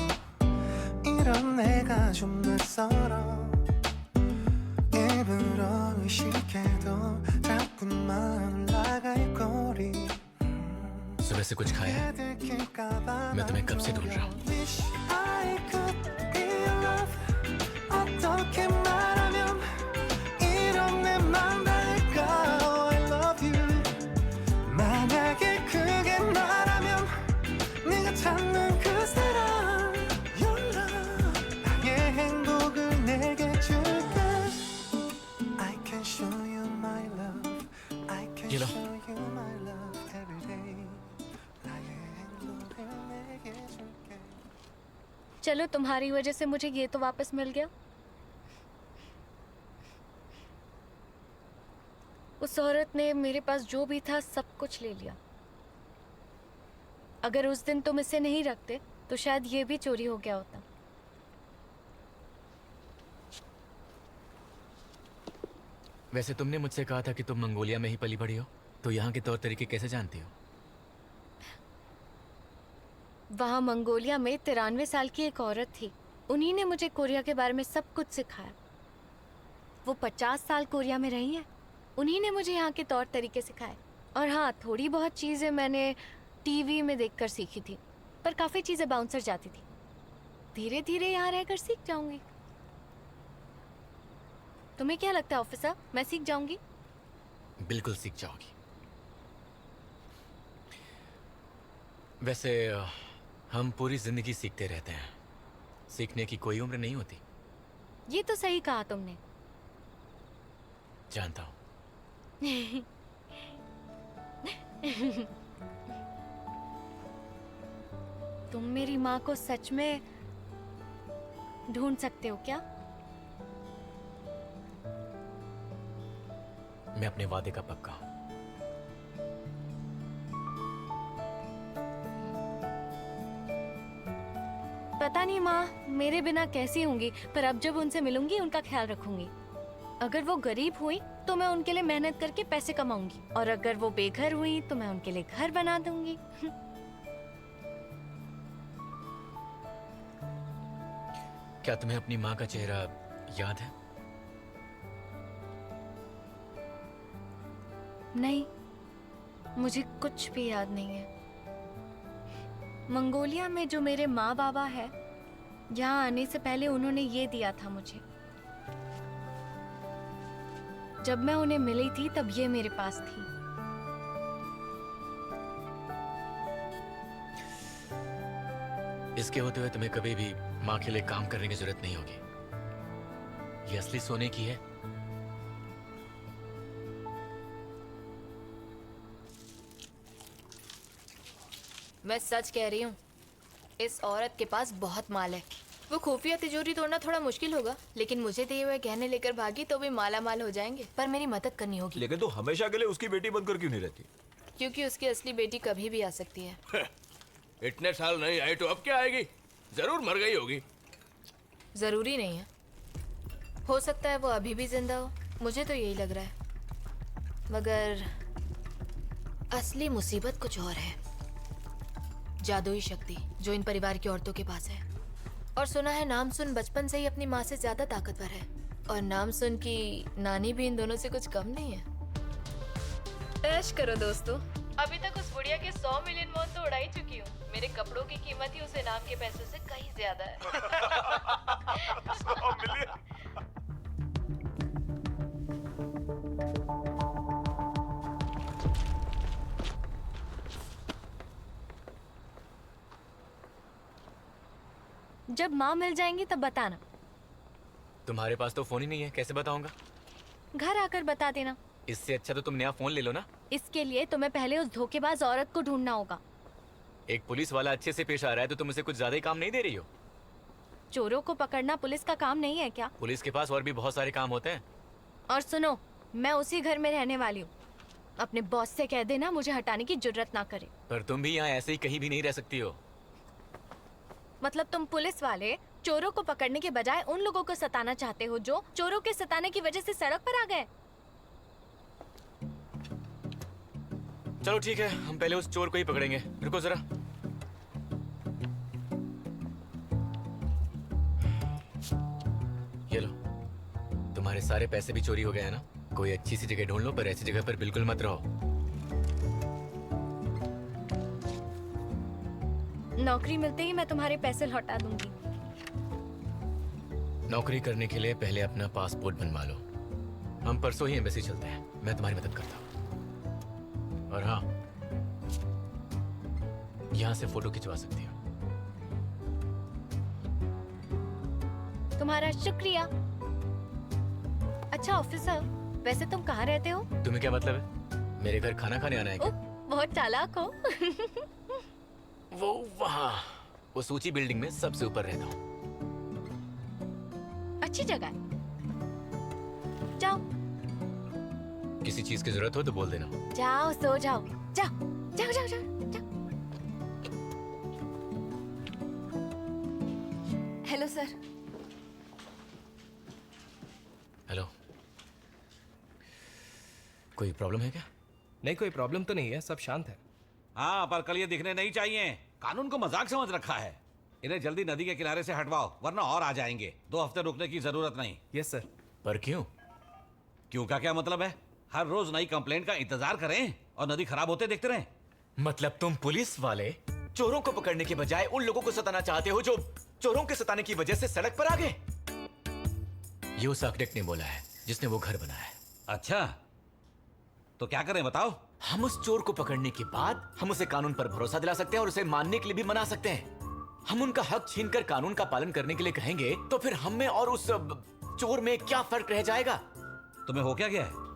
이런 내가 좀 낯설어. 일부러 의식해도 자꾸만 올라갈 거리. सुबह से कुछ खाया है? मैं तुम्हें कब से ढूंढ रहा हूँ। I could be your love. 어떻게 말하면 이런 내 맘 닿을까? I love you. 만약에 그게 나라면 네가 찾는 그 사람 Your love. 나의 행복을 내게 줄게. I can show you my love. I can ये लो। show you my love every day. 나의 행복을 내게 줄게. चलो, तुम्हारी वजह से मुझे ये तो वापस मिल गया। उस औरत ने मेरे पास जो भी था सब कुछ ले लिया। अगर उस दिन तुम इसे नहीं रखते तो शायद ये भी चोरी हो गया होता। वैसे तुमने मुझसे कहा था कि तुम मंगोलिया में ही पली बड़ी हो, तो यहाँ के तौर तरीके कैसे जानती हो? वहाँ मंगोलिया में 93 साल की एक औरत थी। उन्हीं ने मुझे कोरिया के बारे में सब कुछ सिखाया। वो 50 साल कोरिया में रही हैं। उन्हीं ने मुझे यहाँ के तौर तरीके सिखाए। और हाँ, थोड़ी बहुत चीज़ें मैंने टीवी में देखकर सीखी थी, पर काफ़ी चीज़ें बाउंसर जाती थी। धीरे धीरे यहाँ रहकर सीख जाऊंगी। तुम्हें क्या लगता है ऑफिसर, मैं सीख जाऊंगी? बिल्कुल सीख जाओगी। वैसे हम पूरी जिंदगी सीखते रहते हैं। सीखने की कोई उम्र नहीं होती। ये तो सही कहा तुमने। जानता हूँ। तुम मेरी माँ को सच में ढूंढ सकते हो क्या? मैं अपने वादे का पक्का हूँ। पता नहीं माँ मेरे बिना कैसी होंगी, पर अब जब उनसे मिलूंगी उनका ख्याल रखूंगी। अगर वो गरीब हुई तो मैं उनके लिए मेहनत करके पैसे कमाऊंगी, और अगर वो बेघर हुई तो मैं उनके लिए घर बना दूंगी। क्या तुम्हें अपनी माँ का चेहरा याद है? नहीं, मुझे कुछ भी याद नहीं है। मंगोलिया में जो मेरे माँ बाबा है, यहाँ आने से पहले उन्होंने ये दिया था मुझे। जब मैं उन्हें मिली थी तब ये मेरे पास थी। इसके होते हुए तुम्हें कभी भी माँ के लिए काम करने की जरूरत नहीं होगी। ये असली सोने की है। मैं सच कह रही हूँ, इस औरत के पास बहुत माल है। वो खुफिया तिजोरी तोड़ना थोड़ा मुश्किल होगा, लेकिन मुझे दिए हुए गहने लेकर भागी तो भी माला माल हो जाएंगे। पर मेरी मदद करनी होगी। लेकिन तू हमेशा के लिए उसकी बेटी बनकर क्यों नहीं रहती? क्योंकि उसकी असली बेटी कभी भी आ सकती है। इतने साल नहीं आई तो अब क्या आएगी? जरूर मर गई होगी। जरूरी नहीं है, हो सकता है वो अभी भी जिंदा हो। मुझे तो यही लग रहा है। मगर असली मुसीबत कुछ और है। जादुई शक्ति जो इन परिवार की औरतों के पास है। और सुना है नाम सुन बचपन से ही अपनी माँ से ज्यादा ताकतवर है। और नाम सुन की नानी भी इन दोनों से कुछ कम नहीं है। ऐश करो दोस्तों। अभी तक उस बुढ़िया के 100 मिलियन मौत तो उड़ा ही चुकी हूँ। मेरे कपड़ों की कीमत ही उस इनाम के पैसों से कहीं ज्यादा है। 100 मिलियन। जब माँ मिल जाएंगी तब बताना। तुम्हारे पास तो फोन ही नहीं है, कैसे बताऊंगा? घर आकर बता देना। इससे अच्छा तो तुम नया फोन ले लो ना। इसके लिए तुम्हें पहले उस धोखेबाज औरत को ढूंढना होगा। एक पुलिस वाला अच्छे से पेश आ रहा है तो तुम उसे कुछ ज्यादा ही काम नहीं दे रही हो? चोरों को पकड़ना पुलिस का काम नहीं है क्या? पुलिस के पास और भी बहुत सारे काम होते हैं। और सुनो, मैं उसी घर में रहने वाली हूँ। अपने बॉस से कह देना मुझे हटाने की जुर्रत ना करे। पर तुम भी यहाँ ऐसे ही कहीं भी नहीं रह सकती हो। मतलब तुम पुलिस वाले चोरों को पकड़ने के बजाय उन लोगों को सताना चाहते हो जो चोरों के सताने की वजह से सड़क पर आ गए। चलो ठीक है, हम पहले उस चोर को ही पकड़ेंगे। रुको जरा। ये लो, तुम्हारे सारे पैसे भी चोरी हो गए हैं ना। कोई अच्छी सी जगह ढूंढ लो, पर ऐसी जगह पर बिल्कुल मत रहो। नौकरी मिलते ही मैं तुम्हारे पैसे लौटा दूंगी। नौकरी करने के लिए पहले अपना पासपोर्ट बनवा लो। हम परसों ही एम्बेसी चलते हैं, मैं तुम्हारी मदद करता हूँ। और हाँ, यहाँ से फोटो खिंचवा सकती हो। तुम्हारा शुक्रिया। अच्छा ऑफिसर, वैसे तुम कहाँ रहते हो? तुम्हें क्या मतलब है? मेरे घर खाना खाने आना है क्या? बहुत चालाक हो। वो वहाँ, वो सूची बिल्डिंग में सबसे ऊपर रहता हूँ। अच्छी जगह है, जाओ। किसी चीज की जरूरत हो तो बोल देना। जाओ सो जाओ, जाओ जाओ जाओ जाओ, जाओ। Hello sir. हेलो, कोई प्रॉब्लम है क्या? नहीं, कोई प्रॉब्लम तो नहीं है, सब शांत है। हाँ, पर कल ये दिखने नहीं चाहिए। कानून को मजाक समझ रखा है। इन्हें जल्दी नदी के किनारे से हटवाओ, वरना और आ जाएंगे। 2 हफ्ते रुकने की जरूरत नहीं। Yes sir. पर क्यों? क्यों का क्या मतलब है? हर रोज नई कंप्लेंट का इंतजार करें और नदी खराब होते देखते रहें? मतलब तुम पुलिस वाले चोरों को पकड़ने के बजाय उन लोगों को सताना चाहते हो जो चोरों के सताने की वजह से सड़क पर आ गए? ये उस आर्किटेक्ट ने बोला है जिसने वो घर बनाया है। अच्छा, तो क्या करें बताओ? हम उस चोर को पकड़ने के बाद हम उसे कानून पर भरोसा दिला सकते हैं और उसे मानने के लिए भी मना सकते हैं। हम उनका हक छीनकर कानून का पालन करने के लिए कहेंगे तो फिर हम में और उस चोर में क्या फर्क रह जाएगा? तुम्हें हो क्या गया है?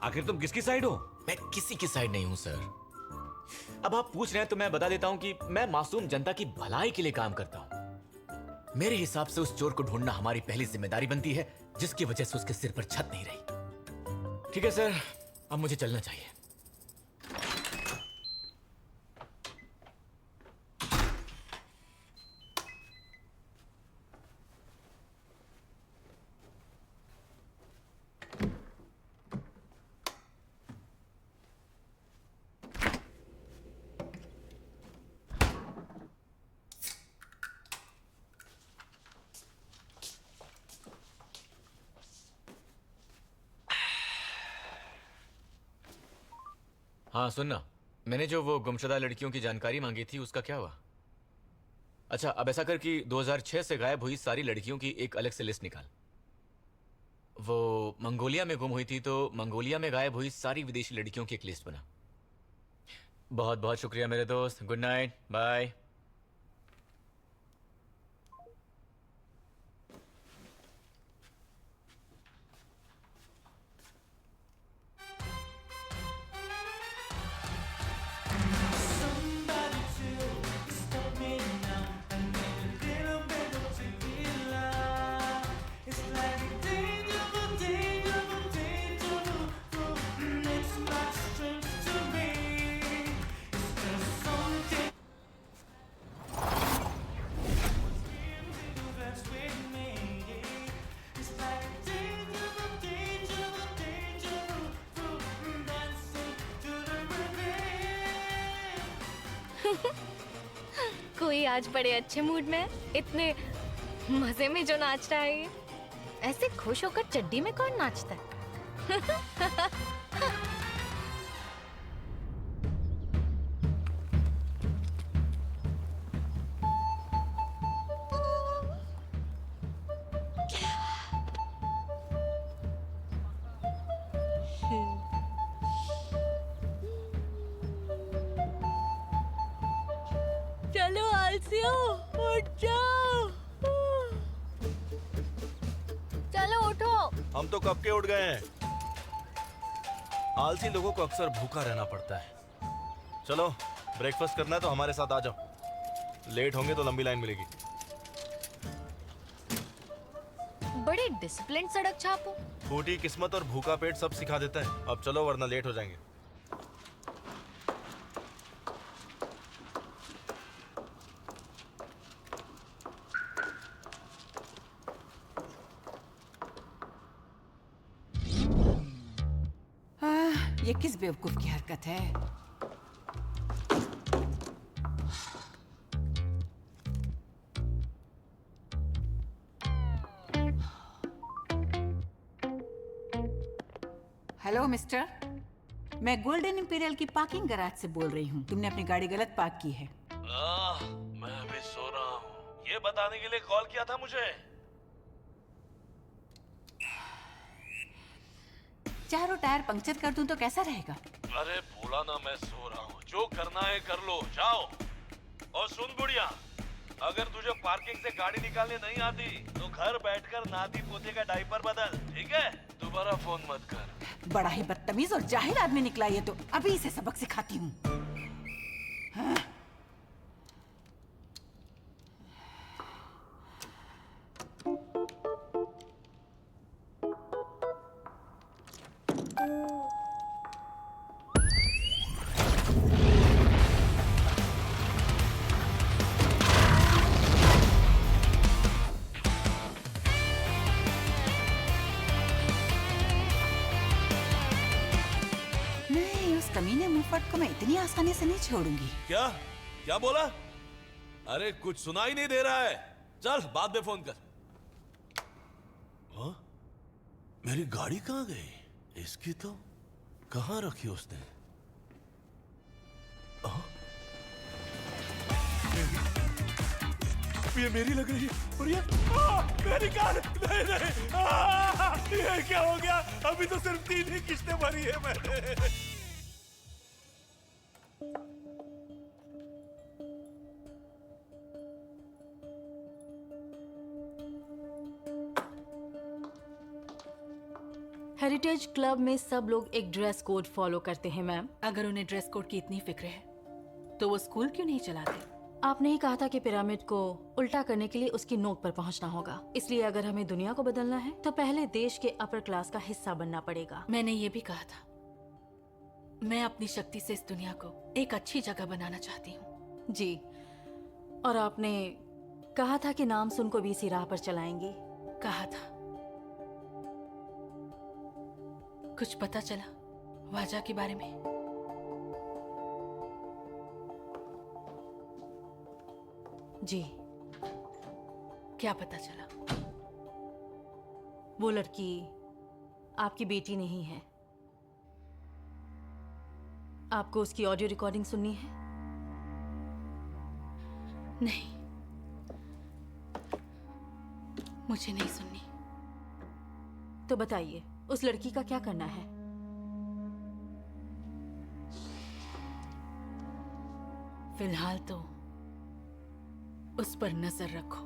आखिर तुम किसकी साइड हो? मैं किसी की साइड नहीं हूं सर। अब आप पूछ रहे हैं तो मैं बता देता हूं कि मैं मासूम जनता की भलाई के लिए काम करता हूं। मेरे हिसाब से उस चोर को ढूंढना हमारी पहली जिम्मेदारी बनती है, जिसकी वजह से उसके सिर पर छत नहीं रही। ठीक है सर, अब मुझे चलना चाहिए। हाँ सुनना, मैंने जो वो गुमशुदा लड़कियों की जानकारी मांगी थी उसका क्या हुआ? अच्छा, अब ऐसा कर कि 2006 से गायब हुई सारी लड़कियों की एक अलग से लिस्ट निकाल। वो मंगोलिया में गुम हुई थी तो मंगोलिया में गायब हुई सारी विदेशी लड़कियों की एक लिस्ट बना। बहुत बहुत शुक्रिया मेरे दोस्त। Good night, bye. कोई आज बड़े अच्छे मूड में है, इतने मजे में जो नाच रहा है ये। ऐसे खुश होकर चड्डी में कौन नाचता है? चलो आलसियो, उठ जाओ। चलो उठो। हम तो कब के उठ गए हैं। आलसी लोगों को अक्सर भूखा रहना पड़ता है। चलो ब्रेकफास्ट करना है तो हमारे साथ आ जाओ, लेट होंगे तो लंबी लाइन मिलेगी। बड़े डिसिप्लिन सड़क छाप हो। फूटी किस्मत और भूखा पेट सब सिखा देता है। अब चलो वरना लेट हो जाएंगे। ये किस बेवकूफ की हरकत है? हेलो मिस्टर, मैं गोल्डन इंपीरियल की पार्किंग गैराज से बोल रही हूँ। तुमने अपनी गाड़ी गलत पार्क की है। मैं अभी सो रहा हूँ। ये बताने के लिए कॉल किया था मुझे। चारों टायर पंक्चर कर दूं तो कैसा रहेगा? अरे बोला ना मैं सो रहा हूँ। जो करना है कर लो, जाओ। और सुन बुढ़िया, अगर तुझे पार्किंग से गाड़ी निकालने नहीं आती तो घर बैठकर नाती पोते का डायपर बदल, ठीक है? दोबारा फोन मत कर। बड़ा ही बदतमीज और जाहिल आदमी निकला ये तो। अभी इसे सबक सिखाती हूँ। हाँ? कमीने मुंहफट को मैं इतनी आसानी से नहीं छोड़ूंगी। क्या क्या बोला? अरे कुछ सुना ही नहीं दे रहा है। चल बाद में फोन कर। हाँ? मेरी गाड़ी कहाँ गई? इसकी तो कहाँ रखी उसने? हाँ? ये मेरी लग रही है। और ये मेरी कार। नहीं नहीं, ये क्या हो गया? अभी तो सिर्फ 3 ही किस्तें भरी है मैंने। हेरिटेज क्लब में सब लोग एक ड्रेस कोड फॉलो करते हैं मैम। अगर उन्हें ड्रेस कोड की इतनी फिक्र है तो वो स्कूल क्यों नहीं चलाते? आपने ही कहा था कि पिरामिड को उल्टा करने के लिए उसकी नोक पर पहुंचना होगा। इसलिए अगर हमें दुनिया को बदलना है तो पहले देश के अपर क्लास का हिस्सा बनना पड़ेगा। मैंने ये भी कहा था, मैं अपनी शक्ति से इस दुनिया को एक अच्छी जगह बनाना चाहती हूँ। जी, और आपने कहा था कि नाम सुन को भी इसी राह पर चलाएंगी। कहा था। कुछ पता चला वाजा के बारे में? जी। क्या पता चला? वो लड़की आपकी बेटी नहीं है। आपको उसकी ऑडियो रिकॉर्डिंग सुननी है? नहीं, मुझे नहीं सुननी। तो बताइए, उस लड़की का क्या करना है? फिलहाल तो उस पर नजर रखो।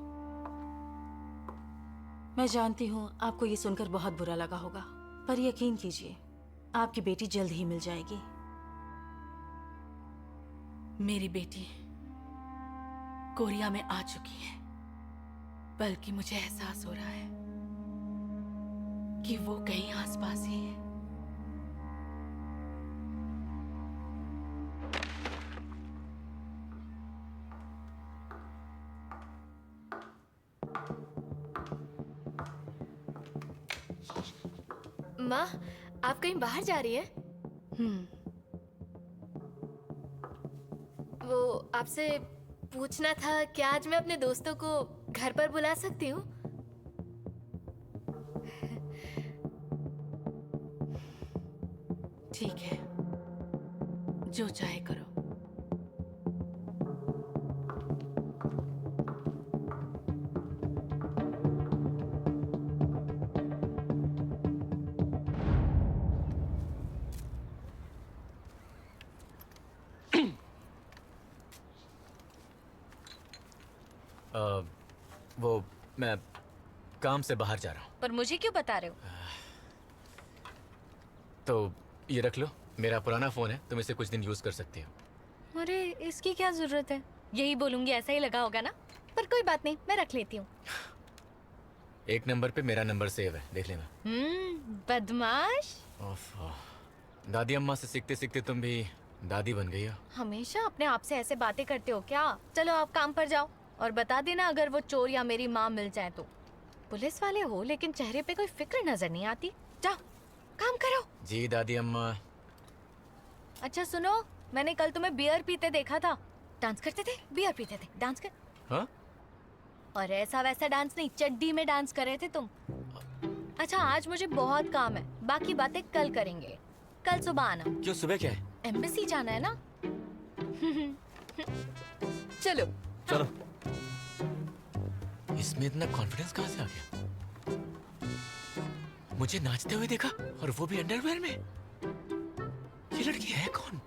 मैं जानती हूँ आपको ये सुनकर बहुत बुरा लगा होगा, पर यकीन कीजिए आपकी बेटी जल्द ही मिल जाएगी। मेरी बेटी कोरिया में आ चुकी है, बल्कि मुझे एहसास हो रहा है कि वो कहीं आसपास ही है। माँ, आप कहीं बाहर जा रही हैं? वो आपसे पूछना था, क्या आज मैं अपने दोस्तों को घर पर बुला सकती हूँ? ठीक है, जो चाहे करो। वो मैं काम से बाहर जा रहा हूँ। पर मुझे क्यों बता रहे हो? तो ये रख लो, मेरा पुराना फोन है, तुम इसे कुछ दिन यूज कर सकती हो। अरे इसकी क्या जरूरत है? यही बोलूंगी, ऐसा ही लगा होगा ना। पर कोई बात नहीं, मैं रख लेती हूँ। एक नंबर पे मेरा नंबर सेव है, देख लेना। बदमाश। दादी अम्मा से सीखते सीखते तुम भी दादी बन गई हो। हमेशा अपने आप से ऐसे बातें करते हो क्या? चलो आप काम पर जाओ और बता देना अगर वो चोर या मेरी माँ मिल जाए तो। पुलिस वाले हो लेकिन चेहरे पे कोई फिक्र नजर नहीं आती। जाओ काम करो। जी दादी अम्मा। अच्छा सुनो, मैंने कल तुम्हें बियर पीते देखा था। डांस करते थे, बियर पीते थे, डांस कर। हाँ? और ऐसा वैसा डांस नहीं, चड्डी में डांस कर रहे थे तुम। अच्छा आज मुझे बहुत काम है, बाकी बातें कल करेंगे। कल सुबह आना। क्यों, सुबह क्या है? एम्बेसी जाना है ना। चलो चलो। इसमें इतना कॉन्फिडेंस कहाँ से आ गया? मुझे नाचते हुए देखा और वो भी अंडरवेयर में। ये लड़की है कौन?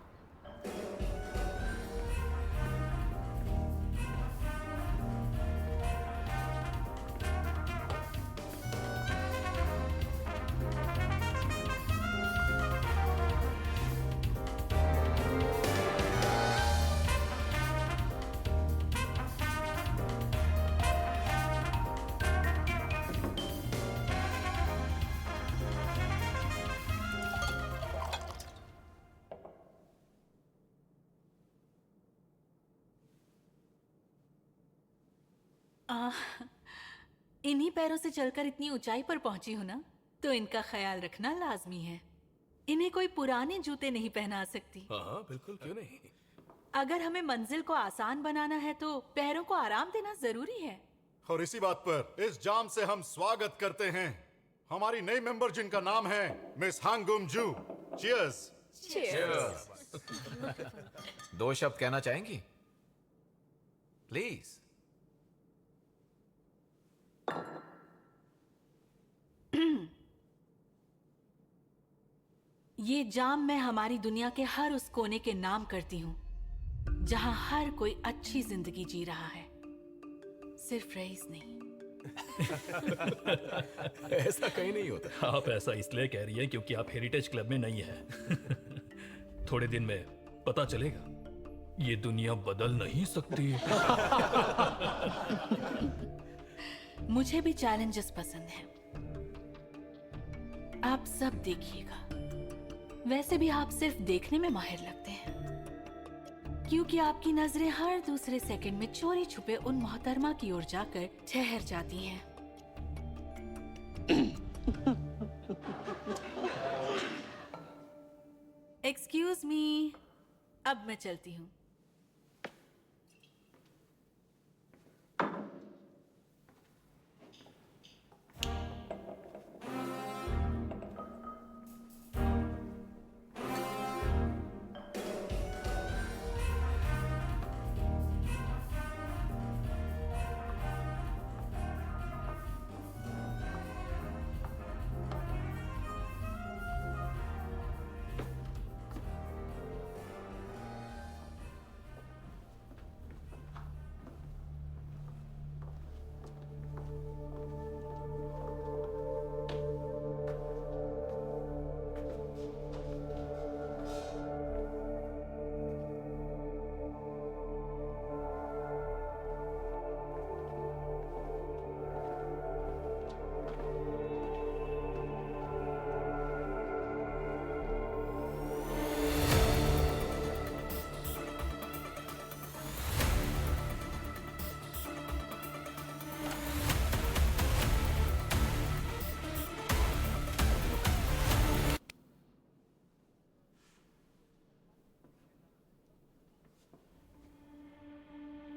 इन्हीं पैरों से चलकर इतनी ऊंचाई पर पहुंची हूं ना, तो इनका ख्याल रखना लाजमी है। इन्हें कोई पुराने जूते नहीं पहना सकती। हाँ बिल्कुल, क्यों नहीं। अगर हमें मंजिल को आसान बनाना है तो पैरों को आराम देना जरूरी है। और इसी बात पर इस जाम से हम स्वागत करते हैं हमारी नई मेंबर, जिनका नाम है मिस हांगुम जू। चीयर्स। दो शब्द कहना चाहेंगी प्लीज? ये जाम मैं हमारी दुनिया के हर उस कोने के नाम करती हूँ जहाँ हर कोई अच्छी जिंदगी जी रहा है, सिर्फ रईस नहीं। ऐसा कहीं नहीं होता। आप ऐसा इसलिए कह रही हैं क्योंकि आप हेरिटेज क्लब में नहीं हैं। थोड़े दिन में पता चलेगा, ये दुनिया बदल नहीं सकती। मुझे भी चैलेंजेस पसंद हैं। आप सब देखिएगा। वैसे भी आप सिर्फ देखने में माहिर लगते हैं, क्योंकि आपकी नजरें हर दूसरे सेकंड में चोरी छुपे उन मोहतरमा की ओर जाकर ठहर जाती हैं। एक्सक्यूज मी, अब मैं चलती हूँ।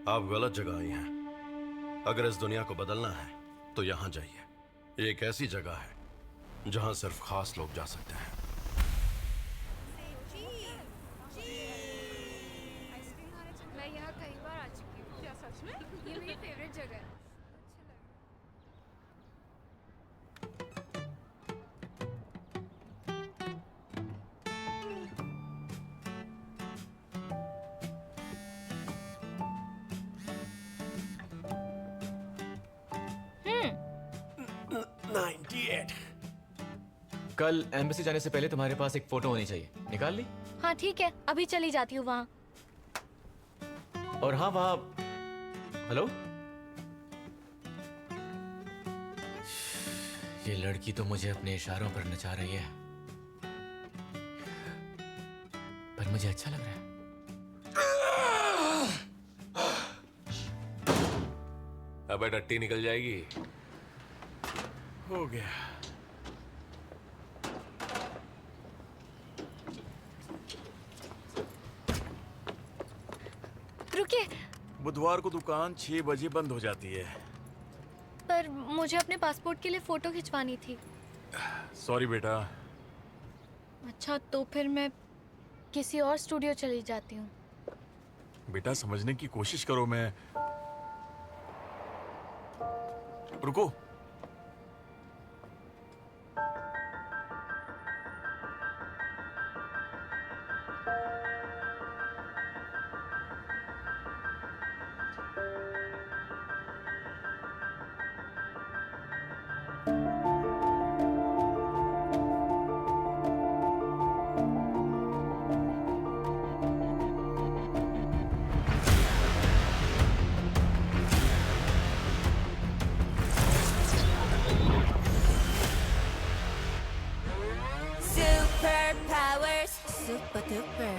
आप गलत जगह आई हैं। अगर इस दुनिया को बदलना है तो यहाँ जाइए। ये एक ऐसी जगह है जहाँ सिर्फ खास लोग जा सकते हैं। मैं यहाँ कई बार आ चुकी हूँ। क्या सच में? ये मेरी फेवरेट जगह है। कल एम्बेसी जाने से पहले तुम्हारे पास एक फोटो होनी चाहिए। निकाल ली? हाँ ठीक है, अभी चली जाती हूँ वहाँ। और हाँ वहाँ, हेलो, ये लड़की तो मुझे अपने इशारों पर नचा रही है, पर मुझे अच्छा लग रहा है। अबे टट्टी निकल जाएगी। हो गया। रुकिए, बुधवार को दुकान 6 बजे बंद हो जाती है। पर मुझे अपने पासपोर्ट के लिए फोटो खिंचवानी थी। सॉरी बेटा। अच्छा तो फिर मैं किसी और स्टूडियो चली जाती हूँ। बेटा समझने की कोशिश करो। मैं रुको। Superpowers, super duper.